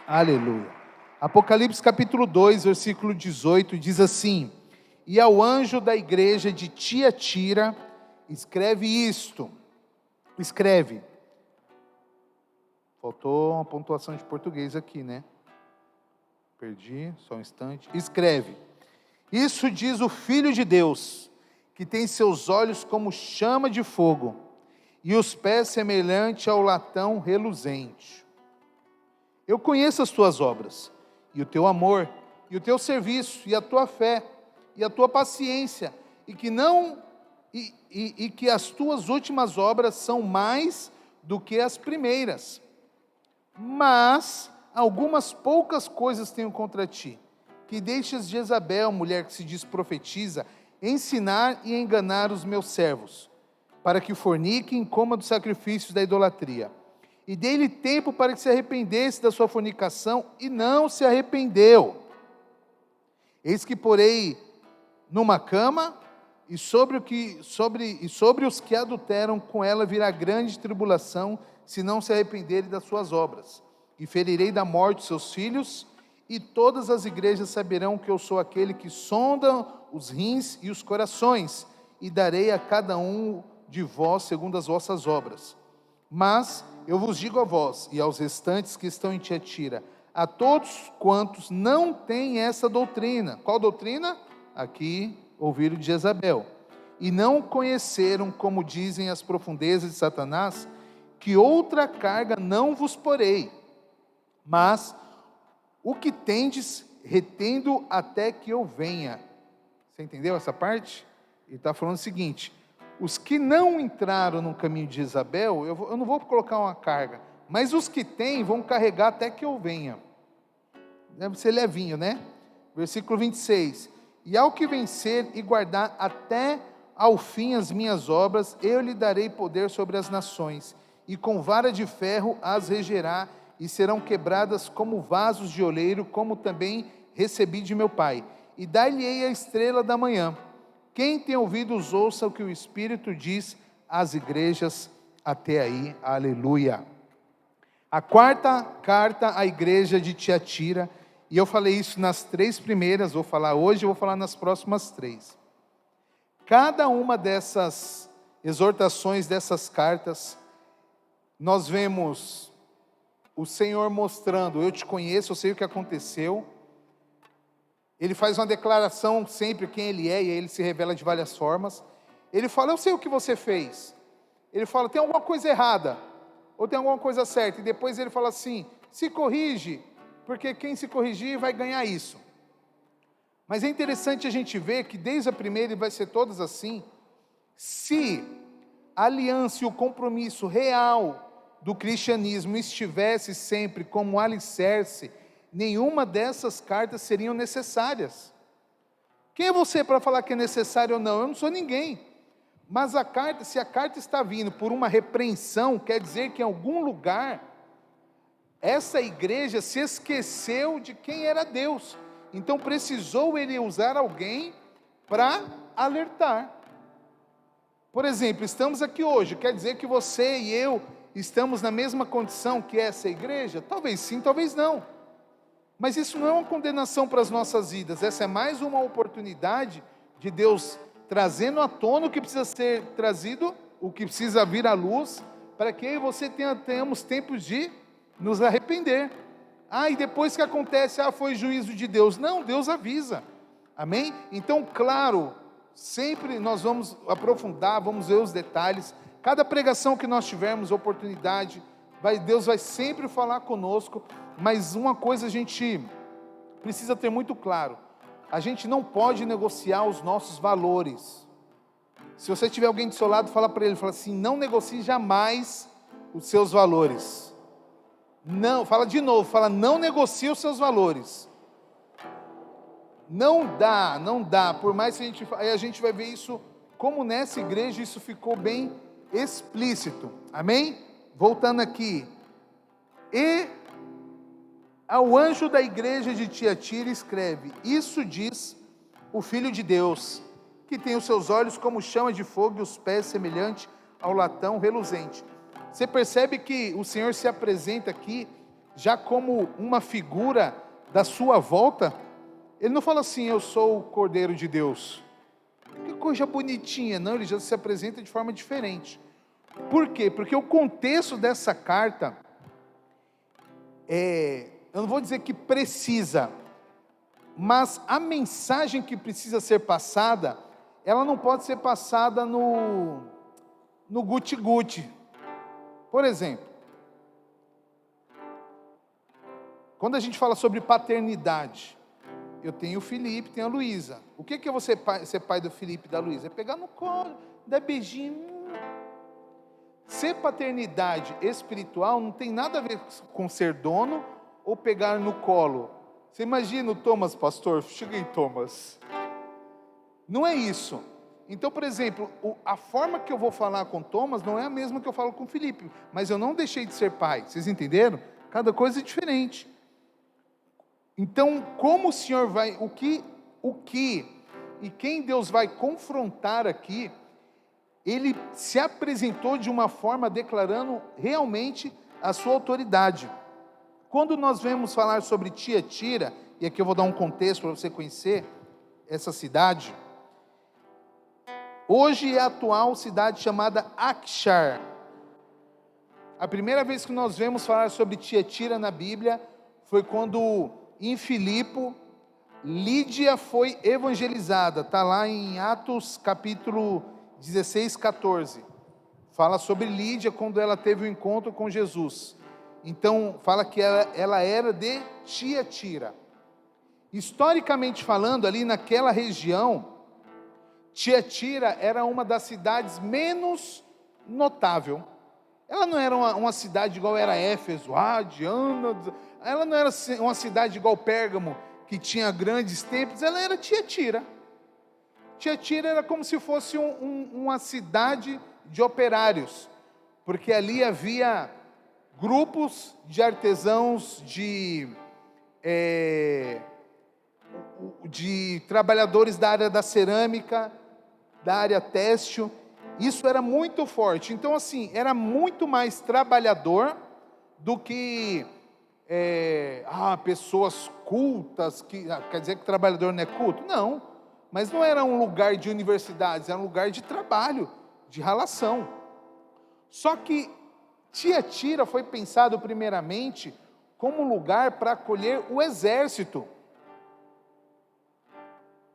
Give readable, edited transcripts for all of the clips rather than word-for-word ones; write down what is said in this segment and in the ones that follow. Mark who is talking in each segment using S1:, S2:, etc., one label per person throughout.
S1: Aleluia. Apocalipse capítulo 2, versículo 18, diz assim: E ao anjo da igreja de Tiatira, escreve isto. Escreve. Faltou uma pontuação de português aqui, né? Perdi, só um instante. Escreve. Isso diz o Filho de Deus, que tem seus olhos como chama de fogo, e os pés semelhante ao latão reluzente. Eu conheço as tuas obras, e o teu amor, e o teu serviço, e a tua fé, e a tua paciência, e que as tuas últimas obras são mais do que as primeiras. Mas algumas poucas coisas tenho contra ti, que deixas Jezabel, mulher que se diz profetiza, ensinar e enganar os meus servos, para que forniquem e comam dos sacrifícios da idolatria. E dei-lhe tempo para que se arrependesse da sua fornicação, e não se arrependeu. Eis que porei numa cama, e sobre os que adulteram com ela virá grande tribulação, se não se arrependerem das suas obras. E ferirei da morte os seus filhos, e todas as igrejas saberão que eu sou aquele que sonda os rins e os corações, e darei a cada um de vós segundo as vossas obras. Mas eu vos digo a vós e aos restantes que estão em Tiatira, a todos quantos não têm essa doutrina. Qual doutrina? Aqui ouviram de Jezabel. E não conheceram, como dizem as profundezas de Satanás, que outra carga não vos porei, mas o que tendes, retendo até que eu venha. Você entendeu essa parte? Ele está falando o seguinte: os que não entraram no caminho de Jezabel, eu não vou colocar uma carga, mas os que têm vão carregar até que eu venha. Deve ser levinho, né? Versículo 26. E ao que vencer e guardar até ao fim as minhas obras, eu lhe darei poder sobre as nações, e com vara de ferro as regerá, e serão quebradas como vasos de oleiro, como também recebi de meu Pai. E dar-lhe-ei a estrela da manhã. Quem tem ouvidos, ouça o que o Espírito diz às igrejas. Até aí, aleluia. A quarta carta à igreja de Tiatira, e eu falei isso nas 3 primeiras, vou falar hoje, vou falar nas próximas 3. Cada uma dessas exortações, dessas cartas, nós vemos o Senhor mostrando: eu te conheço, eu sei o que aconteceu. Ele faz uma declaração sempre quem Ele é, e Ele se revela de várias formas. Ele fala: eu sei o que você fez. Ele fala: tem alguma coisa errada, ou tem alguma coisa certa. E depois ele fala assim: se corrige, porque quem se corrigir vai ganhar isso. Mas é interessante a gente ver que desde a primeira, e vai ser todas assim, se a aliança e o compromisso real do cristianismo estivesse sempre como alicerce, nenhuma dessas cartas seriam necessárias. Quem é você para falar que é necessário ou não? Eu não sou ninguém. Mas a carta, se a carta está vindo por uma repreensão, quer dizer que em algum lugar essa igreja se esqueceu de quem era Deus. Então precisou ele usar alguém para alertar. Por exemplo, estamos aqui hoje, quer dizer que você e eu estamos na mesma condição que essa igreja? Talvez sim, talvez não. Mas isso não é uma condenação para as nossas vidas. Essa é mais uma oportunidade de Deus trazendo à tona o que precisa ser trazido, o que precisa vir à luz, para que eu e você tenhamos tempo de nos arrepender. E depois que acontece, foi juízo de Deus. Não, Deus avisa. Amém? Então, claro, sempre nós vamos aprofundar, vamos ver os detalhes. Cada pregação que nós tivermos oportunidade, Deus vai sempre falar conosco. Mas uma coisa a gente precisa ter muito claro: a gente não pode negociar os nossos valores. Se você tiver alguém do seu lado, fala para ele, fala assim: não negocie jamais os seus valores. Não, fala de novo, fala: não negocie os seus valores. Não dá, por mais que a gente vai ver isso, como nessa igreja isso ficou bem explícito. Amém? Voltando aqui. E ao anjo da igreja de Tiatira escreve: isso diz o Filho de Deus, que tem os seus olhos como chama de fogo e os pés semelhante ao latão reluzente. Você percebe que o Senhor se apresenta aqui já como uma figura da sua volta. Ele não fala assim, eu sou o Cordeiro de Deus. Que coisa bonitinha. Não, ele já se apresenta de forma diferente. Por quê? Porque o contexto dessa carta, eu não vou dizer que precisa, mas a mensagem que precisa ser passada, ela não pode ser passada no guti-guti. Por exemplo, quando a gente fala sobre paternidade, eu tenho o Felipe, tenho a Luísa. O que é você ser pai do Felipe e da Luísa? É pegar no colo, dar beijinho. Ser paternidade espiritual não tem nada a ver com ser dono ou pegar no colo. Você imagina o Thomas, pastor? Cheguei, Thomas. Não é isso. Então, por exemplo, a forma que eu vou falar com Thomas não é a mesma que eu falo com Felipe, mas eu não deixei de ser pai. Vocês entenderam? Cada coisa é diferente. Então, como o Senhor vai, o que e quem Deus vai confrontar aqui, ele se apresentou de uma forma declarando realmente a sua autoridade. Quando nós vemos falar sobre Tiatira, e aqui eu vou dar um contexto para você conhecer essa cidade, hoje é a atual cidade chamada Akshar. A primeira vez que nós vemos falar sobre Tiatira na Bíblia foi quando em Filipe, Lídia foi evangelizada. Está lá em Atos capítulo 16, 14. Fala sobre Lídia quando ela teve o encontro com Jesus. Então, fala que ela era de Tiatira. Historicamente falando, ali naquela região, Tiatira era uma das cidades menos notável. Ela não era uma cidade igual era Éfeso, Diana. Ela não era uma cidade igual Pérgamo, que tinha grandes templos. Ela era Tiatira. Tiatira era como se fosse uma cidade de operários, porque ali havia grupos de artesãos, de trabalhadores da área da cerâmica, da área têxtil. Isso era muito forte. Então, assim, era muito mais trabalhador do que pessoas cultas. Quer dizer que trabalhador não é culto? Não, mas não era um lugar de universidades, era um lugar de trabalho, de ralação. Só que Tiatira foi pensado primeiramente como lugar para acolher o exército.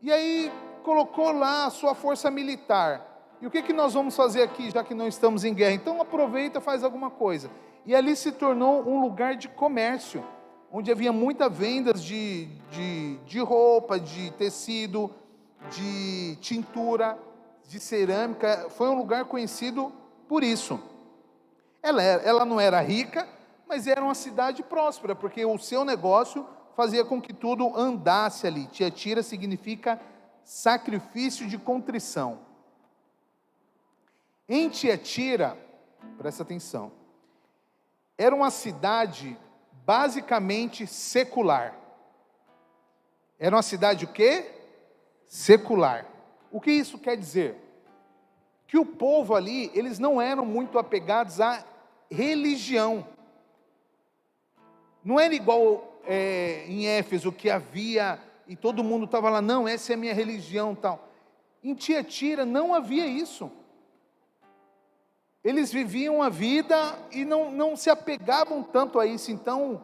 S1: E aí colocou lá a sua força militar. E o que nós vamos fazer aqui, já que não estamos em guerra? Então aproveita, faz alguma coisa. E ali se tornou um lugar de comércio, onde havia muitas vendas de roupa, de tecido, de tintura, de cerâmica. Foi um lugar conhecido por isso. Ela não era rica, mas era uma cidade próspera, porque o seu negócio fazia com que tudo andasse ali. Tiatira significa sacrifício de contrição. Em Tiatira, presta atenção, era uma cidade basicamente secular. Era uma cidade o quê? Secular. O que isso quer dizer? Que o povo ali, eles não eram muito apegados à religião. Não era igual em Éfeso, que havia, e todo mundo estava lá, não, essa é a minha religião, tal. Em Tiatira não havia isso. Eles viviam a vida e não se apegavam tanto a isso. Então,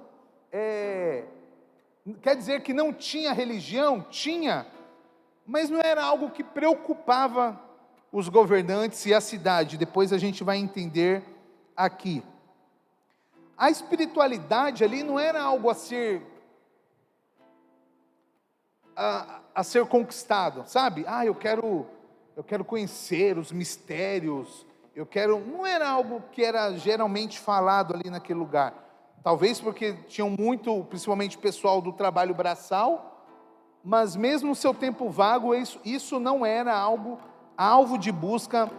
S1: quer dizer que não tinha religião? Tinha, mas não era algo que preocupava os governantes e a cidade. Depois a gente vai entender aqui. A espiritualidade ali não era algo a ser conquistado, sabe? Eu quero conhecer os mistérios, não era algo que era geralmente falado ali naquele lugar. Talvez porque tinham muito, principalmente pessoal do trabalho braçal, mas mesmo no seu tempo vago, isso não era alvo de busca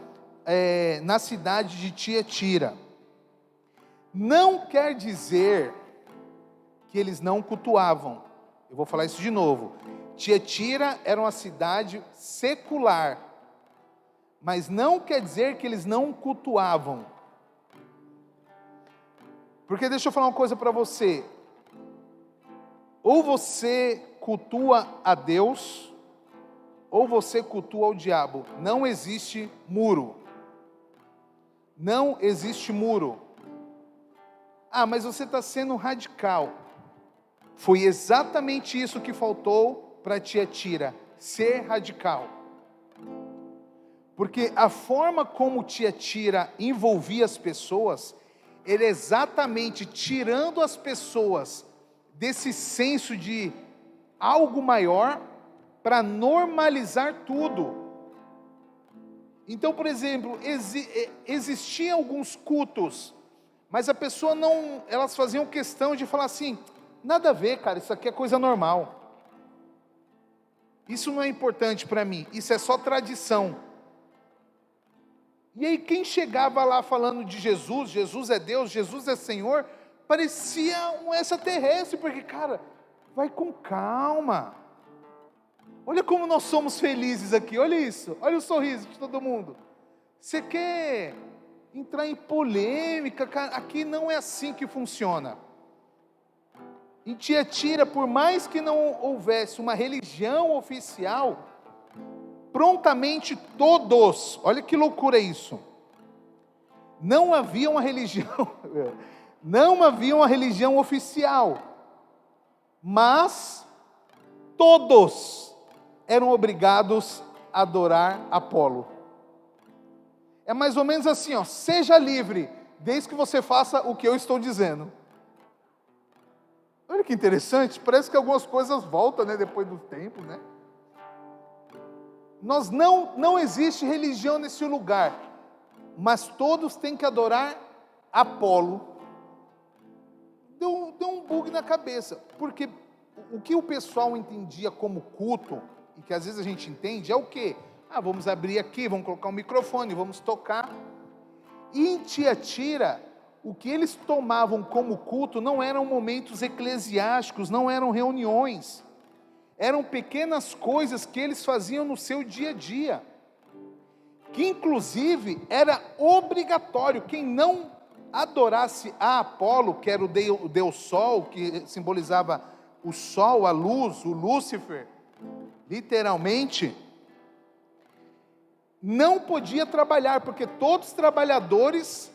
S1: na cidade de Tiatira. Não quer dizer que eles não cultuavam. Eu vou falar isso de novo. Tiatira era uma cidade secular, mas não quer dizer que eles não cultuavam. Porque deixa eu falar uma coisa para você. Ou você cultua a Deus, ou você cultua o diabo. Não existe muro. Não existe muro. Ah, mas você está sendo radical. Foi exatamente isso que faltou para Tiatira, ser radical. Porque a forma como Tiatira envolvia as pessoas, era exatamente tirando as pessoas desse senso de algo maior, para normalizar tudo. Então, por exemplo, existiam alguns cultos, mas a pessoa não, elas faziam questão de falar assim, nada a ver, cara, isso aqui é coisa normal. Isso não é importante para mim, isso é só tradição. E aí quem chegava lá falando de Jesus, Jesus é Deus, Jesus é Senhor, parecia um extraterrestre, porque, cara, vai com calma. Olha como nós somos felizes aqui, olha isso, olha o sorriso de todo mundo. Você quer entrar em polêmica, cara, aqui não é assim que funciona. Em Tiatira, por mais que não houvesse uma religião oficial, prontamente todos, olha que loucura isso, não havia uma religião, não havia uma religião oficial, mas todos eram obrigados a adorar Apolo. É mais ou menos assim, ó, seja livre, desde que você faça o que eu estou dizendo. Olha que interessante, parece que algumas coisas voltam, né, depois do tempo, né? Não existe religião nesse lugar, mas todos têm que adorar Apolo. Deu um bug na cabeça, porque o que o pessoal entendia como culto, e que às vezes a gente entende, é o quê? Ah, vamos abrir aqui, vamos colocar um microfone, vamos tocar. E em Tiatira, o que eles tomavam como culto não eram momentos eclesiásticos, não eram reuniões, eram pequenas coisas que eles faziam no seu dia a dia, que inclusive era obrigatório, quem não adorasse a Apolo, que era o Deus Sol, que simbolizava o Sol, a luz, o Lúcifer, literalmente, não podia trabalhar, porque todos os trabalhadores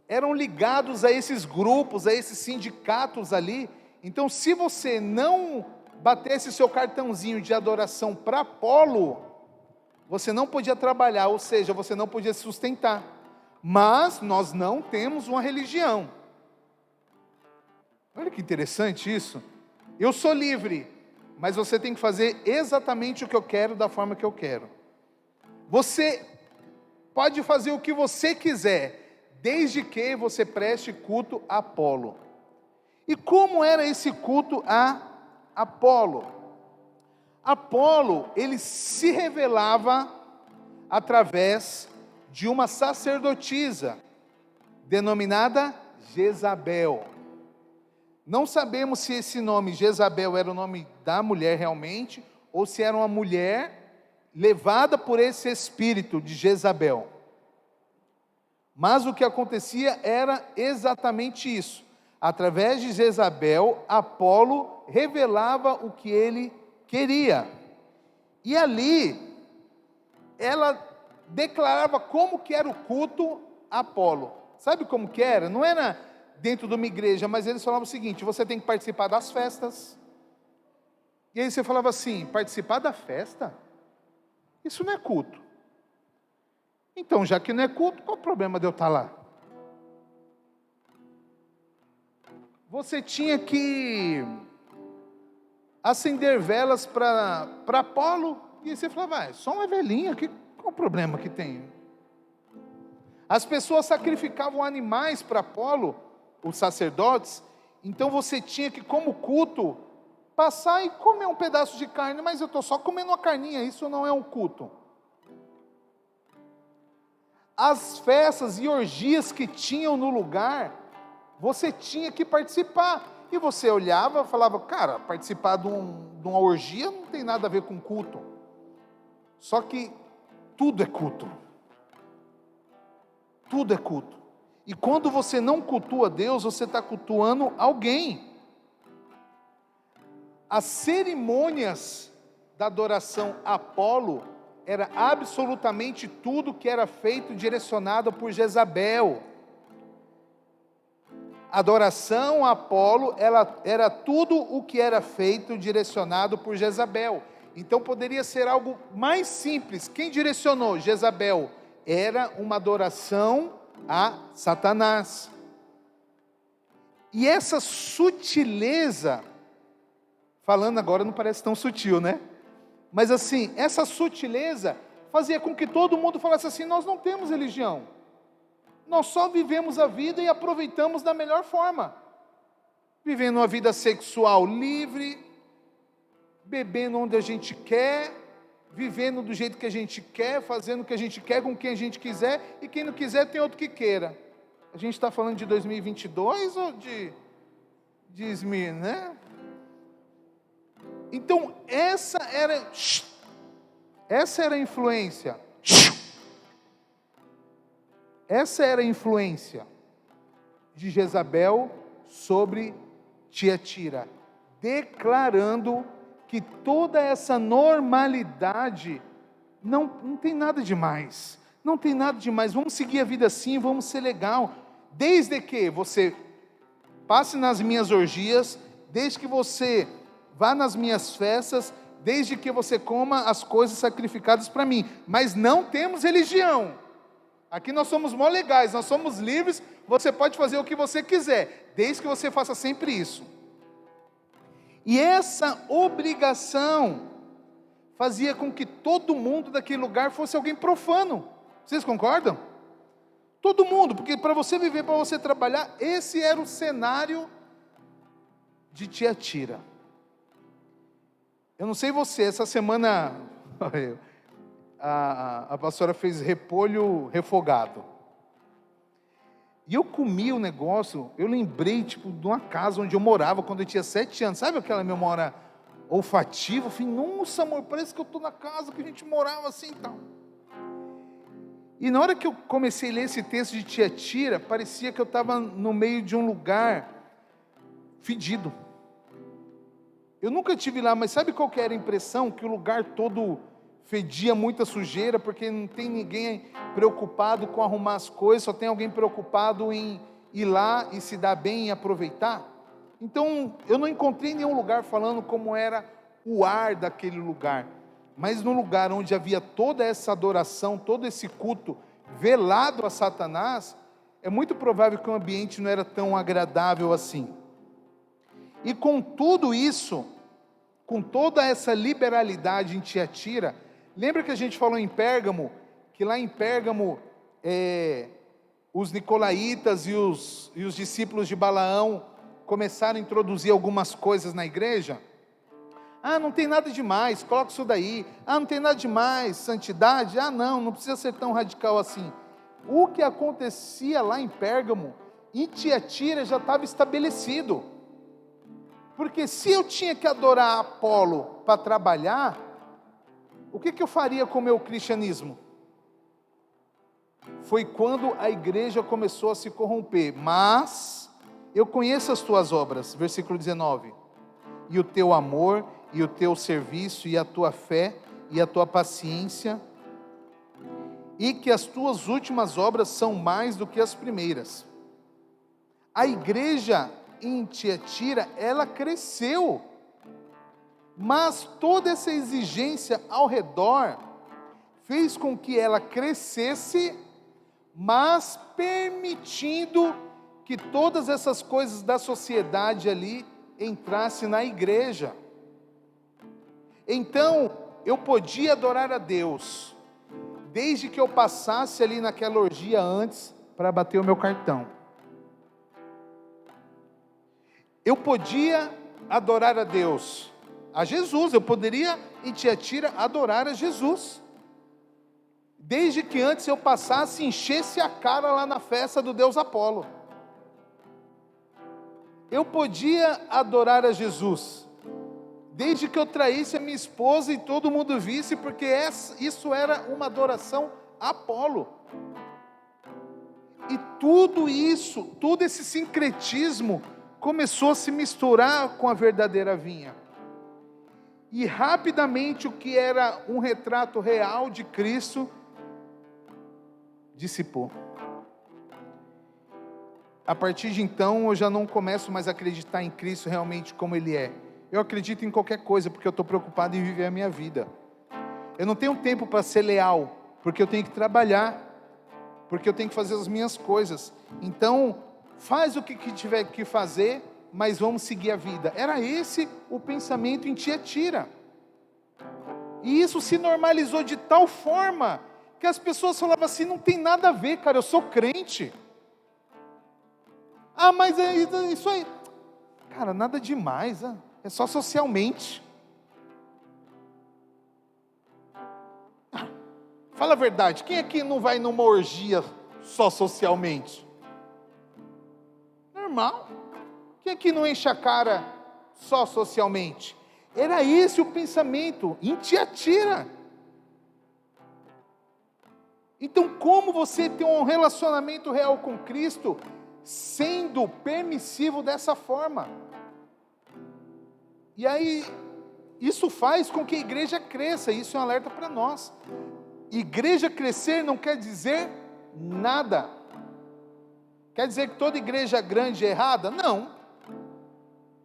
S1: eram ligados a esses grupos, a esses sindicatos ali. Então, se você não batesse seu cartãozinho de adoração para Apolo, você não podia trabalhar, ou seja, você não podia se sustentar. Mas nós não temos uma religião. Olha que interessante isso. Eu sou livre, mas você tem que fazer exatamente o que eu quero, da forma que eu quero. Você pode fazer o que você quiser, desde que você preste culto a Apolo. E como era esse culto a Apolo? Apolo, ele se revelava através de uma sacerdotisa, denominada Jezabel. Não sabemos se esse nome Jezabel era o nome da mulher realmente, ou se era uma mulher levada por esse espírito de Jezabel. Mas o que acontecia era exatamente isso. Através de Jezabel, Apolo revelava o que ele queria. E ali, ela declarava como que era o culto a Apolo. Sabe como que era? Não era dentro de uma igreja, mas eles falavam o seguinte: você tem que participar das festas. E aí você falava assim: participar da festa? Isso não é culto. Então, já que não é culto, qual o problema de eu estar lá? Você tinha que acender velas para Apolo, e aí você falava, só uma velhinha, qual o problema que tem? As pessoas sacrificavam animais para Apolo, os sacerdotes, então você tinha que, como culto, passar e comer um pedaço de carne, mas eu estou só comendo uma carninha, isso não é um culto. As festas e orgias que tinham no lugar, você tinha que participar, e você olhava e falava, cara, participar de uma orgia não tem nada a ver com culto. Só que tudo é culto. Tudo é culto. E quando você não cultua Deus, você está cultuando alguém. As cerimônias da adoração a Apolo era absolutamente tudo que era feito direcionado por Jezabel. A adoração a Apolo era tudo o que era feito direcionado por Jezabel. Então poderia ser algo mais simples. Quem direcionou? Jezabel. Era uma adoração a Satanás. E essa sutileza, falando agora não parece tão sutil, né? Mas assim, essa sutileza fazia com que todo mundo falasse assim: nós não temos religião, nós só vivemos a vida e aproveitamos da melhor forma, vivendo uma vida sexual livre, bebendo onde a gente quer, vivendo do jeito que a gente quer, fazendo o que a gente quer com quem a gente quiser, e quem não quiser tem outro que queira. A gente está falando de 2022 ou de Esmirna, né? Então essa era a influência. Essa era a influência de Jezabel sobre Tiatira, declarando que toda essa normalidade não tem nada demais, não tem nada demais, vamos seguir a vida assim, vamos ser legal, desde que você passe nas minhas orgias, desde que você vá nas minhas festas, desde que você coma as coisas sacrificadas para mim, mas não temos religião, aqui nós somos mó legais, nós somos livres, você pode fazer o que você quiser, desde que você faça sempre isso. E essa obrigação fazia com que todo mundo daquele lugar fosse alguém profano. Vocês concordam? Todo mundo, porque para você viver, para você trabalhar, esse era o cenário de Tiatira. Eu não sei você, essa semana a pastora fez repolho refogado. E eu comi o negócio, eu lembrei de uma casa onde eu morava quando eu tinha 7 anos. Sabe aquela memória olfativa? Eu falei, nossa amor, parece que eu estou na casa que a gente morava assim e tal. E na hora que eu comecei a ler esse texto de Tiatira, parecia que eu estava no meio de um lugar fedido. Eu nunca estive lá, mas sabe qual que era a impressão? Que o lugar todo fedia muita sujeira, porque não tem ninguém preocupado com arrumar as coisas, só tem alguém preocupado em ir lá e se dar bem e aproveitar. Então, eu não encontrei nenhum lugar falando como era o ar daquele lugar, mas no lugar onde havia toda essa adoração, todo esse culto velado a Satanás, é muito provável que o ambiente não era tão agradável assim. E com tudo isso, com toda essa liberalidade em Tiatira, lembra que a gente falou em Pérgamo, que lá em Pérgamo, os nicolaítas e os discípulos de Balaão começaram a introduzir algumas coisas na igreja? Ah, não tem nada demais, coloca isso daí. Ah, não tem nada demais, santidade. Ah, não precisa ser tão radical assim. O que acontecia lá em Pérgamo, em Tiatira já estava estabelecido. Porque se eu tinha que adorar Apolo para trabalhar, o que eu faria com o meu cristianismo? Foi quando a igreja começou a se corromper. Mas eu conheço as tuas obras, versículo 19. E o teu amor, e o teu serviço, e a tua fé, e a tua paciência, e que as tuas últimas obras são mais do que as primeiras. A igreja em Tiatira, ela cresceu, mas toda essa exigência ao redor fez com que ela crescesse, mas permitindo que todas essas coisas da sociedade ali entrassem na igreja. Então, eu podia adorar a Deus, desde que eu passasse ali naquela orgia antes, para bater o meu cartão. Eu podia adorar a Deus, a Jesus, eu poderia em Tiatira adorar a Jesus, desde que antes eu passasse e enchesse a cara lá na festa do Deus Apolo. Eu podia adorar a Jesus, desde que eu traísse a minha esposa e todo mundo visse, porque isso era uma adoração a Apolo. E tudo isso, todo esse sincretismo começou a se misturar com a verdadeira vinha. E rapidamente o que era um retrato real de Cristo dissipou. A partir de então eu já não começo mais a acreditar em Cristo realmente como Ele é. Eu acredito em qualquer coisa porque eu estou preocupado em viver a minha vida. Eu não tenho tempo para ser leal, porque eu tenho que trabalhar, porque eu tenho que fazer as minhas coisas. Então, faz o que tiver que fazer, mas vamos seguir a vida. Era esse o pensamento em Tiatira. E isso se normalizou de tal forma que as pessoas falavam assim: não tem nada a ver, cara, eu sou crente. Ah, mas é isso aí. Cara, nada demais, é só socialmente. Fala a verdade, quem aqui não vai numa orgia só socialmente? Normal. Quem aqui não enche a cara só socialmente? Era esse o pensamento em Tiatira. Então, como você tem um relacionamento real com Cristo sendo permissivo dessa forma? E aí, isso faz com que a igreja cresça, isso é um alerta para nós. Igreja crescer não quer dizer nada. Quer dizer que toda igreja grande é errada? Não.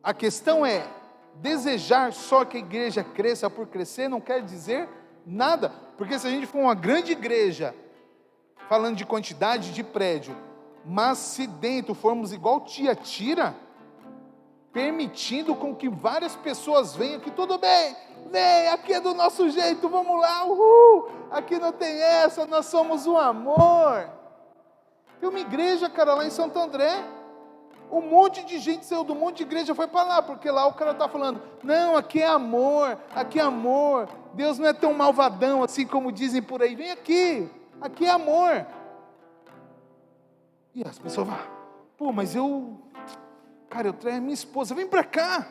S1: A questão é, desejar só que a igreja cresça por crescer não quer dizer nada. Porque se a gente for uma grande igreja, falando de quantidade de prédio, mas se dentro formos igual Tiatira, permitindo com que várias pessoas venham aqui, tudo bem, vem, aqui é do nosso jeito, vamos lá, aqui não tem essa, nós somos um amor. Tem uma igreja, cara, lá em Santo André, um monte de gente saiu do monte de igreja, foi para lá, porque lá o cara está falando, não, aqui é amor, Deus não é tão malvadão assim como dizem por aí, vem aqui é amor. E as pessoas falam, pô, mas eu traio a minha esposa, vem para cá.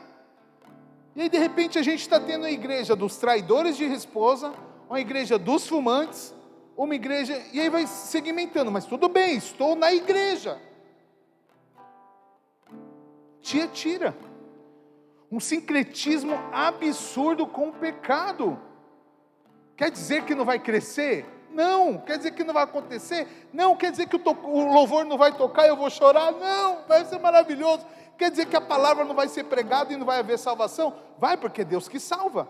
S1: E aí de repente a gente está tendo a igreja dos traidores de esposa, uma igreja dos fumantes, uma igreja, e aí vai segmentando, mas tudo bem, estou na igreja. Tiatira, um sincretismo absurdo com o pecado. Quer dizer que não vai crescer? Não. Quer dizer que não vai acontecer? Não. Quer dizer que o louvor não vai tocar e eu vou chorar? Não, vai ser maravilhoso. Quer dizer que a palavra não vai ser pregada e não vai haver salvação? Vai, porque é Deus que salva.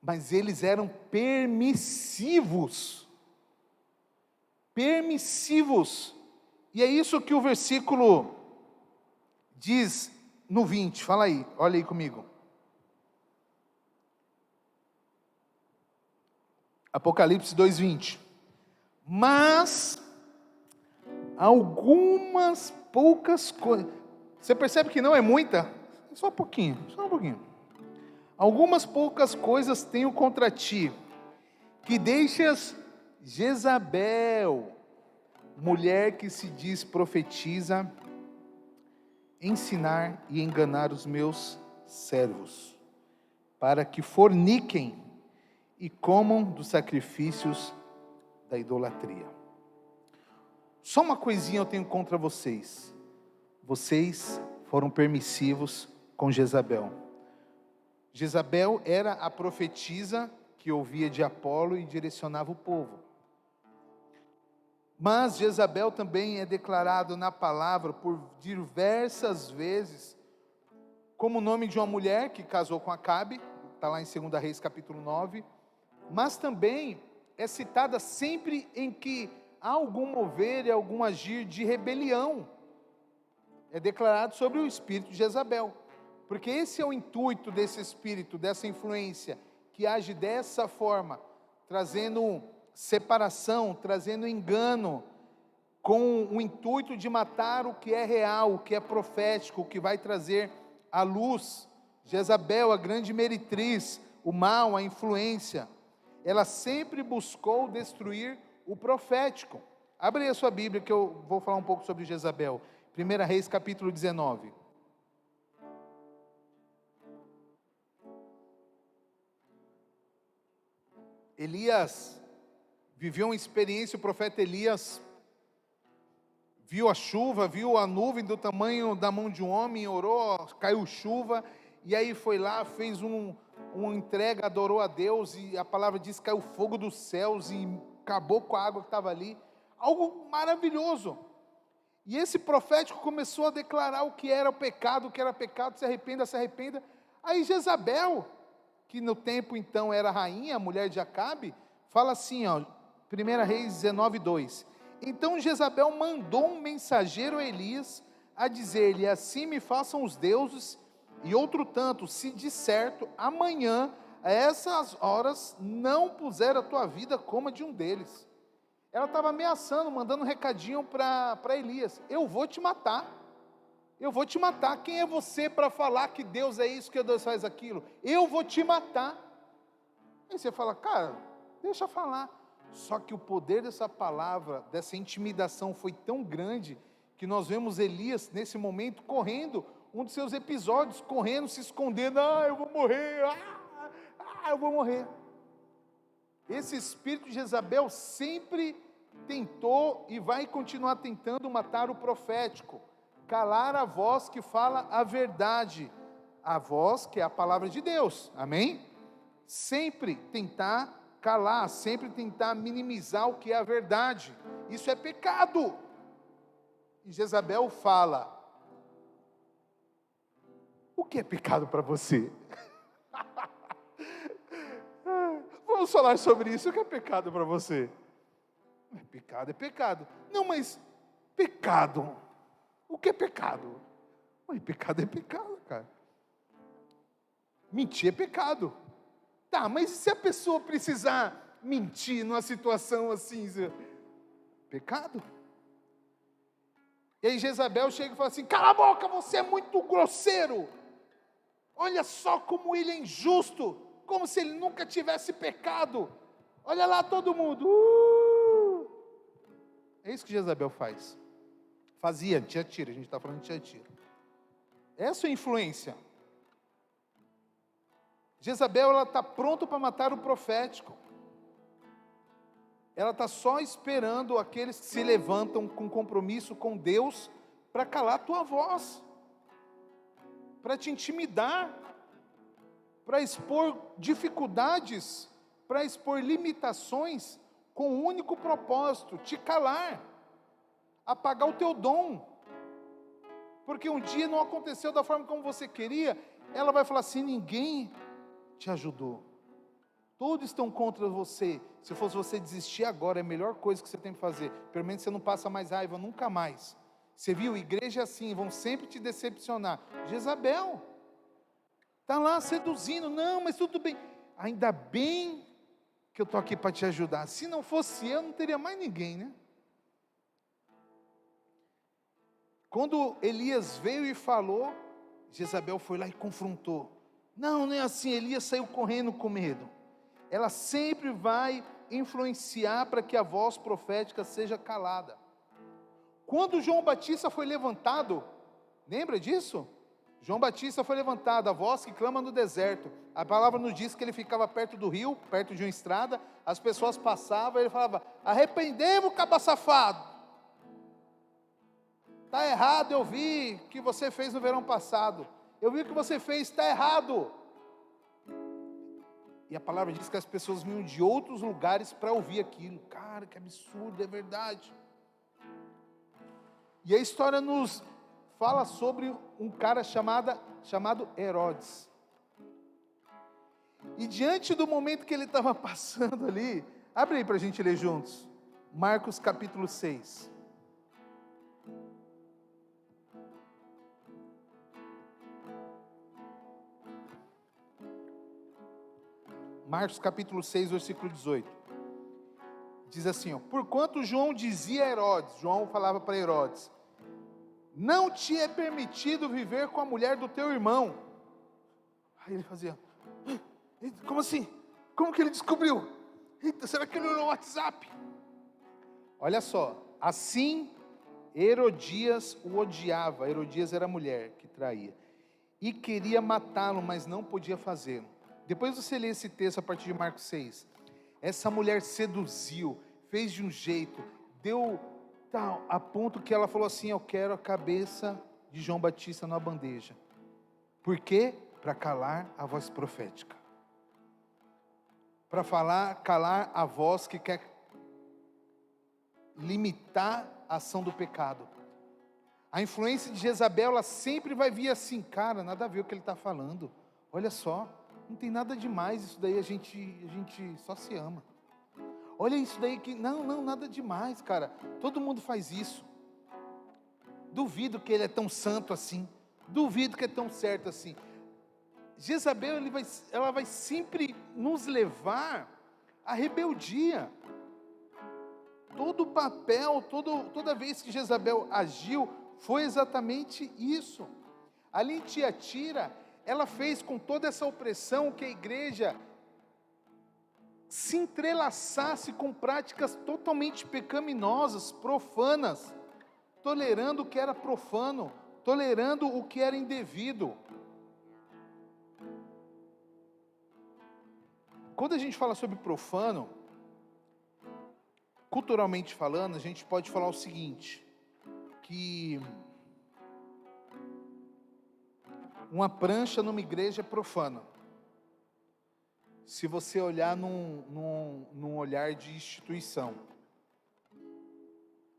S1: Mas eles eram permissivos. Permissivos. E é isso que o versículo diz no 20, fala aí, olha aí comigo. Apocalipse 2:20. Mas algumas poucas coisas. Você percebe que não é muita? Só um pouquinho. Algumas poucas coisas tenho contra ti, que deixas Jezabel, mulher que se diz profetiza, ensinar e enganar os meus servos, para que forniquem e comam dos sacrifícios da idolatria. Só uma coisinha eu tenho contra vocês. Vocês foram permissivos com Jezabel. Jezabel era a profetisa que ouvia de Apolo e direcionava o povo. Mas Jezabel também é declarado na palavra por diversas vezes como o nome de uma mulher que casou com Acabe, está lá em 2 Reis capítulo 9, mas também é citada sempre em que há algum mover e algum agir de rebelião. É declarado sobre o espírito de Jezabel, porque esse é o intuito desse espírito, dessa influência, que age dessa forma, trazendo separação, trazendo engano, com o intuito de matar o que é real, o que é profético, o que vai trazer a luz. Jezabel, a grande meretriz, o mal, a influência, ela sempre buscou destruir o profético. Abre aí a sua Bíblia que eu vou falar um pouco sobre Jezabel. 1 Reis capítulo 19. Elias viveu uma experiência, o profeta Elias, viu a chuva, viu a nuvem do tamanho da mão de um homem, orou, caiu chuva, e aí foi lá, fez uma entrega, adorou a Deus, e a palavra diz que caiu fogo dos céus e acabou com a água que estava ali. Algo maravilhoso. E esse profético começou a declarar o que era o pecado, se arrependa, se arrependa. Aí Jezabel, que no tempo então era rainha, a mulher de Acabe, fala assim, 1 Reis 19:2. Então Jezabel mandou um mensageiro a Elias a dizer-lhe: assim me façam os deuses, e outro tanto, se de certo amanhã, a essas horas, não puser a tua vida como a de um deles. Ela estava ameaçando, mandando um recadinho para Elias: eu vou te matar, eu vou te matar. Quem é você para falar que Deus é isso, que Deus faz aquilo? Eu vou te matar. Aí você fala: cara, deixa eu falar. Só que o poder dessa palavra, dessa intimidação foi tão grande, que nós vemos Elias nesse momento correndo, um dos seus episódios, correndo, se escondendo: eu vou morrer, eu vou morrer. Esse espírito de Jezabel sempre tentou e vai continuar tentando matar o profético, calar a voz que fala a verdade, a voz que é a palavra de Deus, amém? Sempre tentar calar, sempre tentar minimizar o que é a verdade. Isso é pecado. E Jezabel fala: o que é pecado para você? Vamos falar sobre isso. O que é pecado para você? Pecado é pecado. Não, mas pecado, o que é pecado? Mas pecado é pecado, cara. Mentir é pecado. Tá, mas e se a pessoa precisar mentir numa situação assim? Pecado. E aí Jezabel chega e fala assim: cala a boca, você é muito grosseiro. Olha só como ele é injusto, como se ele nunca tivesse pecado. Olha lá todo mundo. É isso que Jezabel faz. Fazia, Tiatira, a gente está falando de Tiatira. Essa é a influência. Jezabel, ela está pronta para matar o profético. Ela está só esperando aqueles que se levantam com compromisso com Deus para calar a tua voz, para te intimidar, para expor dificuldades, para expor limitações, com um único propósito: te calar, apagar o teu dom, porque um dia não aconteceu da forma como você queria. Ela vai falar assim: ninguém te ajudou, todos estão contra você. Se fosse você desistir agora, é a melhor coisa que você tem que fazer, pelo menos você não passa mais raiva, nunca mais. Você viu, igreja é assim, vão sempre te decepcionar. Jezabel está lá seduzindo: não, mas tudo bem, ainda bem que eu estou aqui para te ajudar. Se não fosse eu, não teria mais ninguém, né? Quando Elias veio e falou, Jezabel foi lá e confrontou. Não, não é assim. Elias saiu correndo com medo. Ela sempre vai influenciar para que a voz profética seja calada. Quando João Batista foi levantado, lembra disso? João Batista foi levantado, a voz que clama no deserto. A palavra nos diz que ele ficava perto do rio, perto de uma estrada, as pessoas passavam e ele falava: arrependemos, caba safado. Está errado, eu vi o que você fez no verão passado. Eu vi o que você fez, está errado. E a palavra diz que as pessoas vinham de outros lugares para ouvir aquilo. Cara, que absurdo, é verdade. E a história nos fala sobre um cara chamado Herodes. E diante do momento que ele estava passando ali, abre aí para a gente ler juntos, Marcos capítulo 6. Marcos capítulo 6, versículo 18. Diz assim: porquanto João dizia a Herodes, João falava para Herodes: não te é permitido viver com a mulher do teu irmão. Aí ele fazia: como assim? Como que ele descobriu? Eita, será que ele olhou no WhatsApp? Olha só, assim Herodias o odiava. Herodias era a mulher que traía, e queria matá-lo, mas não podia fazê-lo. Depois você lê esse texto a partir de Marcos 6. Essa mulher seduziu, fez de um jeito, Tal, a ponto que ela falou assim: eu quero a cabeça de João Batista na bandeja. Por quê? Para calar a voz profética. Para calar a voz que quer limitar a ação do pecado. A influência de Jezabel, ela sempre vai vir assim: cara, nada a ver o que ele está falando. Olha só, não tem nada demais isso daí, a gente só se ama. Olha isso daí que, não, nada demais, cara. Todo mundo faz isso. Duvido que ele é tão santo assim. Duvido que é tão certo assim. Jezabel, ela vai sempre nos levar à rebeldia. Todo o papel, toda vez que Jezabel agiu, foi exatamente isso. Ali em Tiatira, ela fez com toda essa opressão que a igreja se entrelaçasse com práticas totalmente pecaminosas, profanas, tolerando o que era profano, tolerando o que era indevido. Quando a gente fala sobre profano, culturalmente falando, a gente pode falar o seguinte, que uma prancha numa igreja é profana. Se você olhar num olhar de instituição.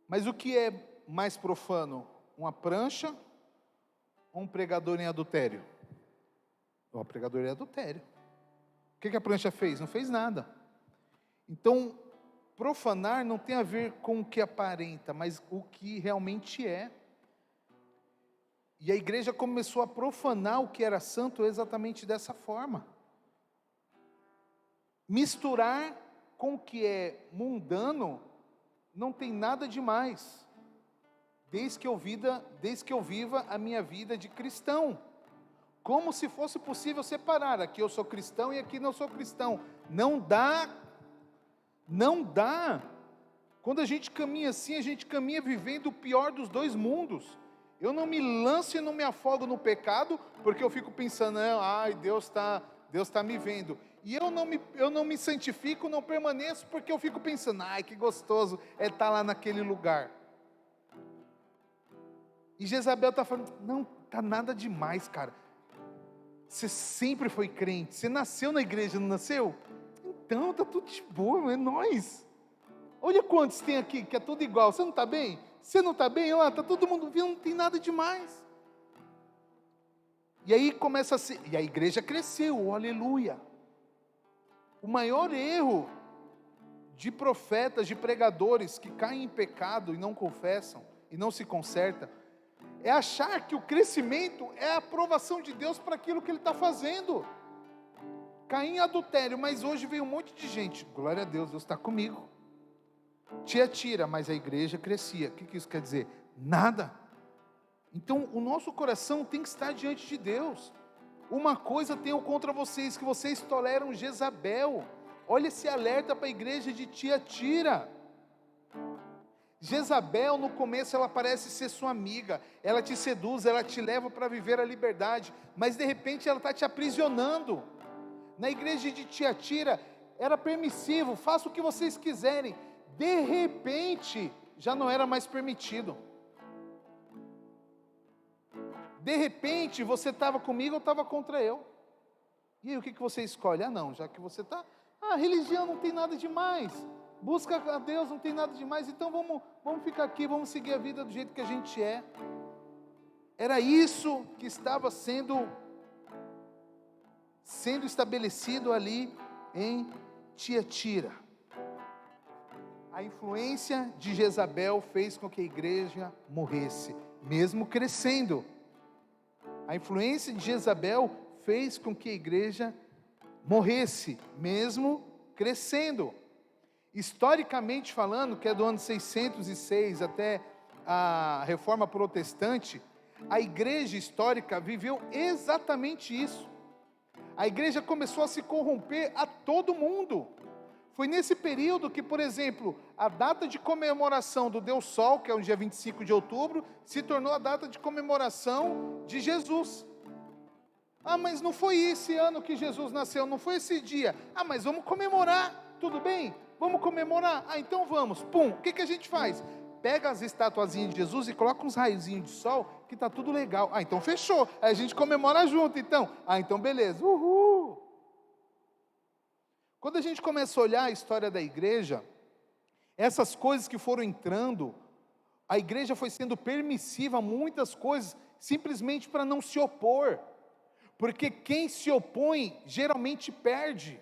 S1: Mas o que é mais profano? Uma prancha ou um pregador em adultério? O pregador em adultério. O que a prancha fez? Não fez nada. Então, profanar não tem a ver com o que aparenta, mas o que realmente é. E a igreja começou a profanar o que era santo exatamente dessa forma. Misturar com o que é mundano não tem nada demais, desde que eu viva a minha vida de cristão, como se fosse possível separar, aqui eu sou cristão e aqui não sou cristão. Não dá. Quando a gente caminha assim, a gente caminha vivendo o pior dos dois mundos. Eu não me lanço e não me afogo no pecado, porque eu fico pensando, Deus está me vendo. E eu não me santifico, não permaneço, porque eu fico pensando, que gostoso é estar lá naquele lugar. E Jezabel está falando, não está nada demais, cara. Você sempre foi crente, você nasceu na igreja, não nasceu? Então está tudo de boa, é nóis. Olha quantos tem aqui, que é tudo igual, você não está bem? Você não está bem? Está todo mundo vendo, não tem nada demais. E aí começa a ser, e a igreja cresceu, aleluia. O maior erro de profetas, de pregadores que caem em pecado e não confessam, e não se consertam, é achar que o crescimento é a aprovação de Deus para aquilo que ele está fazendo. Caim em adultério, mas hoje veio um monte de gente, glória a Deus, Deus está comigo. Tiatira, mas a igreja crescia. O que isso quer dizer? Nada. Então o nosso coração tem que estar diante de Deus. Uma coisa tenho contra vocês, que vocês toleram Jezabel. Olha esse alerta para a igreja de Tiatira. Jezabel, no começo, ela parece ser sua amiga, ela te seduz, ela te leva para viver a liberdade, mas de repente ela está te aprisionando. Na igreja de Tiatira, era permissivo, faça o que vocês quiserem, de repente, já não era mais permitido. De repente, você estava comigo ou estava contra eu. E aí, o que você escolhe? Não, já que você está, religião não tem nada demais, busca a Deus, não tem nada demais, então vamos ficar aqui, vamos seguir a vida do jeito que a gente é. Era isso que estava sendo estabelecido ali em Tiatira. A influência de Jezabel fez com que a igreja morresse, mesmo crescendo. A influência de Jezabel fez com que a igreja morresse, mesmo crescendo. Historicamente falando, que é do ano 606 até a Reforma Protestante, a igreja histórica viveu exatamente isso. A igreja começou a se corromper a todo mundo. Foi nesse período que, por exemplo, a data de comemoração do Deus Sol, que é o dia 25 de outubro, se tornou a data de comemoração de Jesus. Mas não foi esse ano que Jesus nasceu, não foi esse dia. Mas vamos comemorar, tudo bem? Vamos comemorar? Então vamos. Pum, o que a gente faz? pega as estatuazinhas de Jesus e coloca uns raiozinhos de sol, que está tudo legal. Ah, então fechou. Aí a gente comemora junto, então. Ah, então beleza. Uhul! Quando a gente começa a olhar a história da igreja, essas coisas que foram entrando, a igreja foi sendo permissiva a muitas coisas, simplesmente para não se opor. Porque quem se opõe, geralmente perde.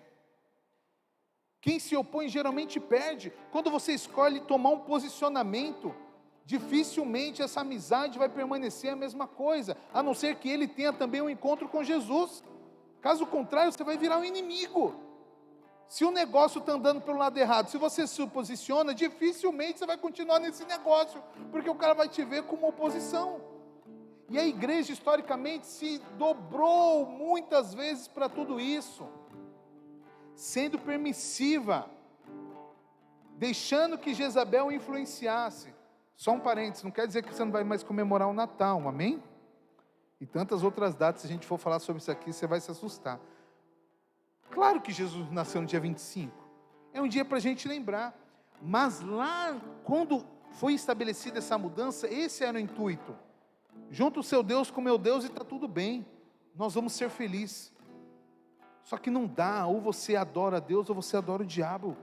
S1: Quem se opõe geralmente perde. Quando você escolhe tomar um posicionamento, dificilmente essa amizade vai permanecer a mesma coisa, a não ser que ele tenha também um encontro com Jesus. Caso contrário, você vai virar um inimigo. Se o negócio está andando pelo lado errado, se você se posiciona, dificilmente você vai continuar nesse negócio, porque o cara vai te ver como oposição. E a igreja, historicamente, se dobrou muitas vezes para tudo isso, sendo permissiva, deixando que Jezabel influenciasse. Só um parênteses, não quer dizer que você não vai mais comemorar o Natal, amém? E tantas outras datas, se a gente for falar sobre isso aqui, você vai se assustar. Claro que Jesus nasceu no dia 25, é um dia para a gente lembrar, mas lá, quando foi estabelecida essa mudança, esse era o intuito. Junta o seu Deus com o meu Deus e está tudo bem, nós vamos ser felizes. Só que não dá, ou você adora a Deus ou você adora o diabo.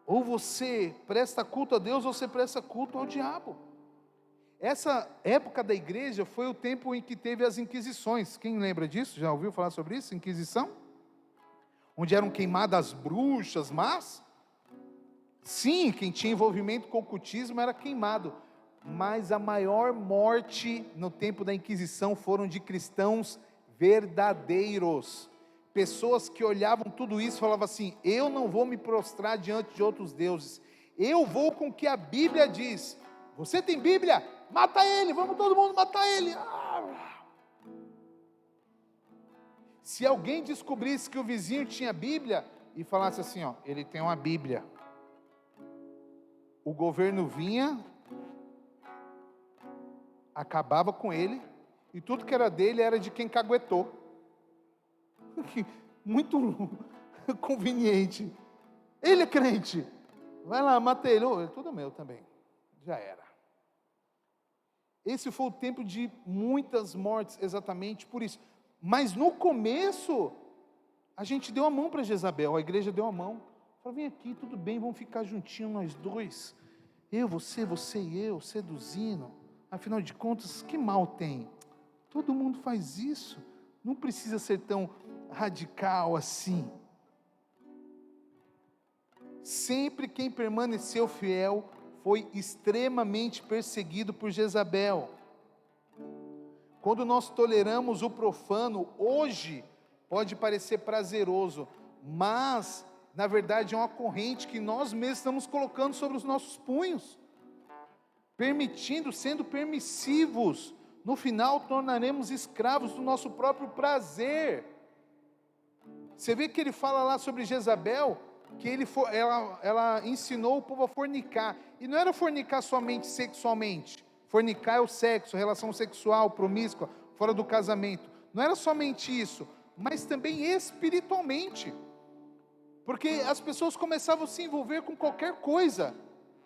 S1: Ou você presta culto a Deus ou você presta culto ao diabo. Essa época da igreja foi o tempo em que teve as inquisições. Quem lembra disso? Já ouviu falar sobre isso? Inquisição? Onde eram queimadas bruxas, mas sim, quem tinha envolvimento com o ocultismo era queimado. Mas a maior morte no tempo da Inquisição foram de cristãos verdadeiros. Pessoas que olhavam tudo isso e falavam assim: eu não vou me prostrar diante de outros deuses, eu vou com o que a Bíblia diz. Você tem Bíblia? Mata ele, vamos todo mundo matar ele. Se alguém descobrisse que o vizinho tinha Bíblia e falasse assim, ó, ele tem uma Bíblia, o governo vinha, acabava com ele, e tudo que era dele era de quem caguetou. Muito conveniente. Ele é crente, vai lá, mata ele. Oh, é tudo meu também, já era. Esse foi o tempo de muitas mortes, exatamente por isso. Mas no começo, a gente deu a mão para Jezabel, a igreja deu a mão. Falou, vem aqui, tudo bem, vamos ficar juntinhos nós dois. Eu, você e eu, seduzindo. Afinal de contas, que mal tem? Todo mundo faz isso. Não precisa ser tão radical assim. Sempre quem permaneceu fiel foi extremamente perseguido por Jezabel. Quando nós toleramos o profano, hoje pode parecer prazeroso, mas na verdade é uma corrente que nós mesmos estamos colocando sobre os nossos punhos, permitindo, sendo permissivos. No final tornaremos escravos do nosso próprio prazer. Você vê que ele fala lá sobre Jezabel, que ela ensinou o povo a fornicar, e não era fornicar somente sexualmente. Fornicar é o sexo, relação sexual, promíscua, fora do casamento. Não era somente isso, mas também espiritualmente. Porque as pessoas começavam a se envolver com qualquer coisa.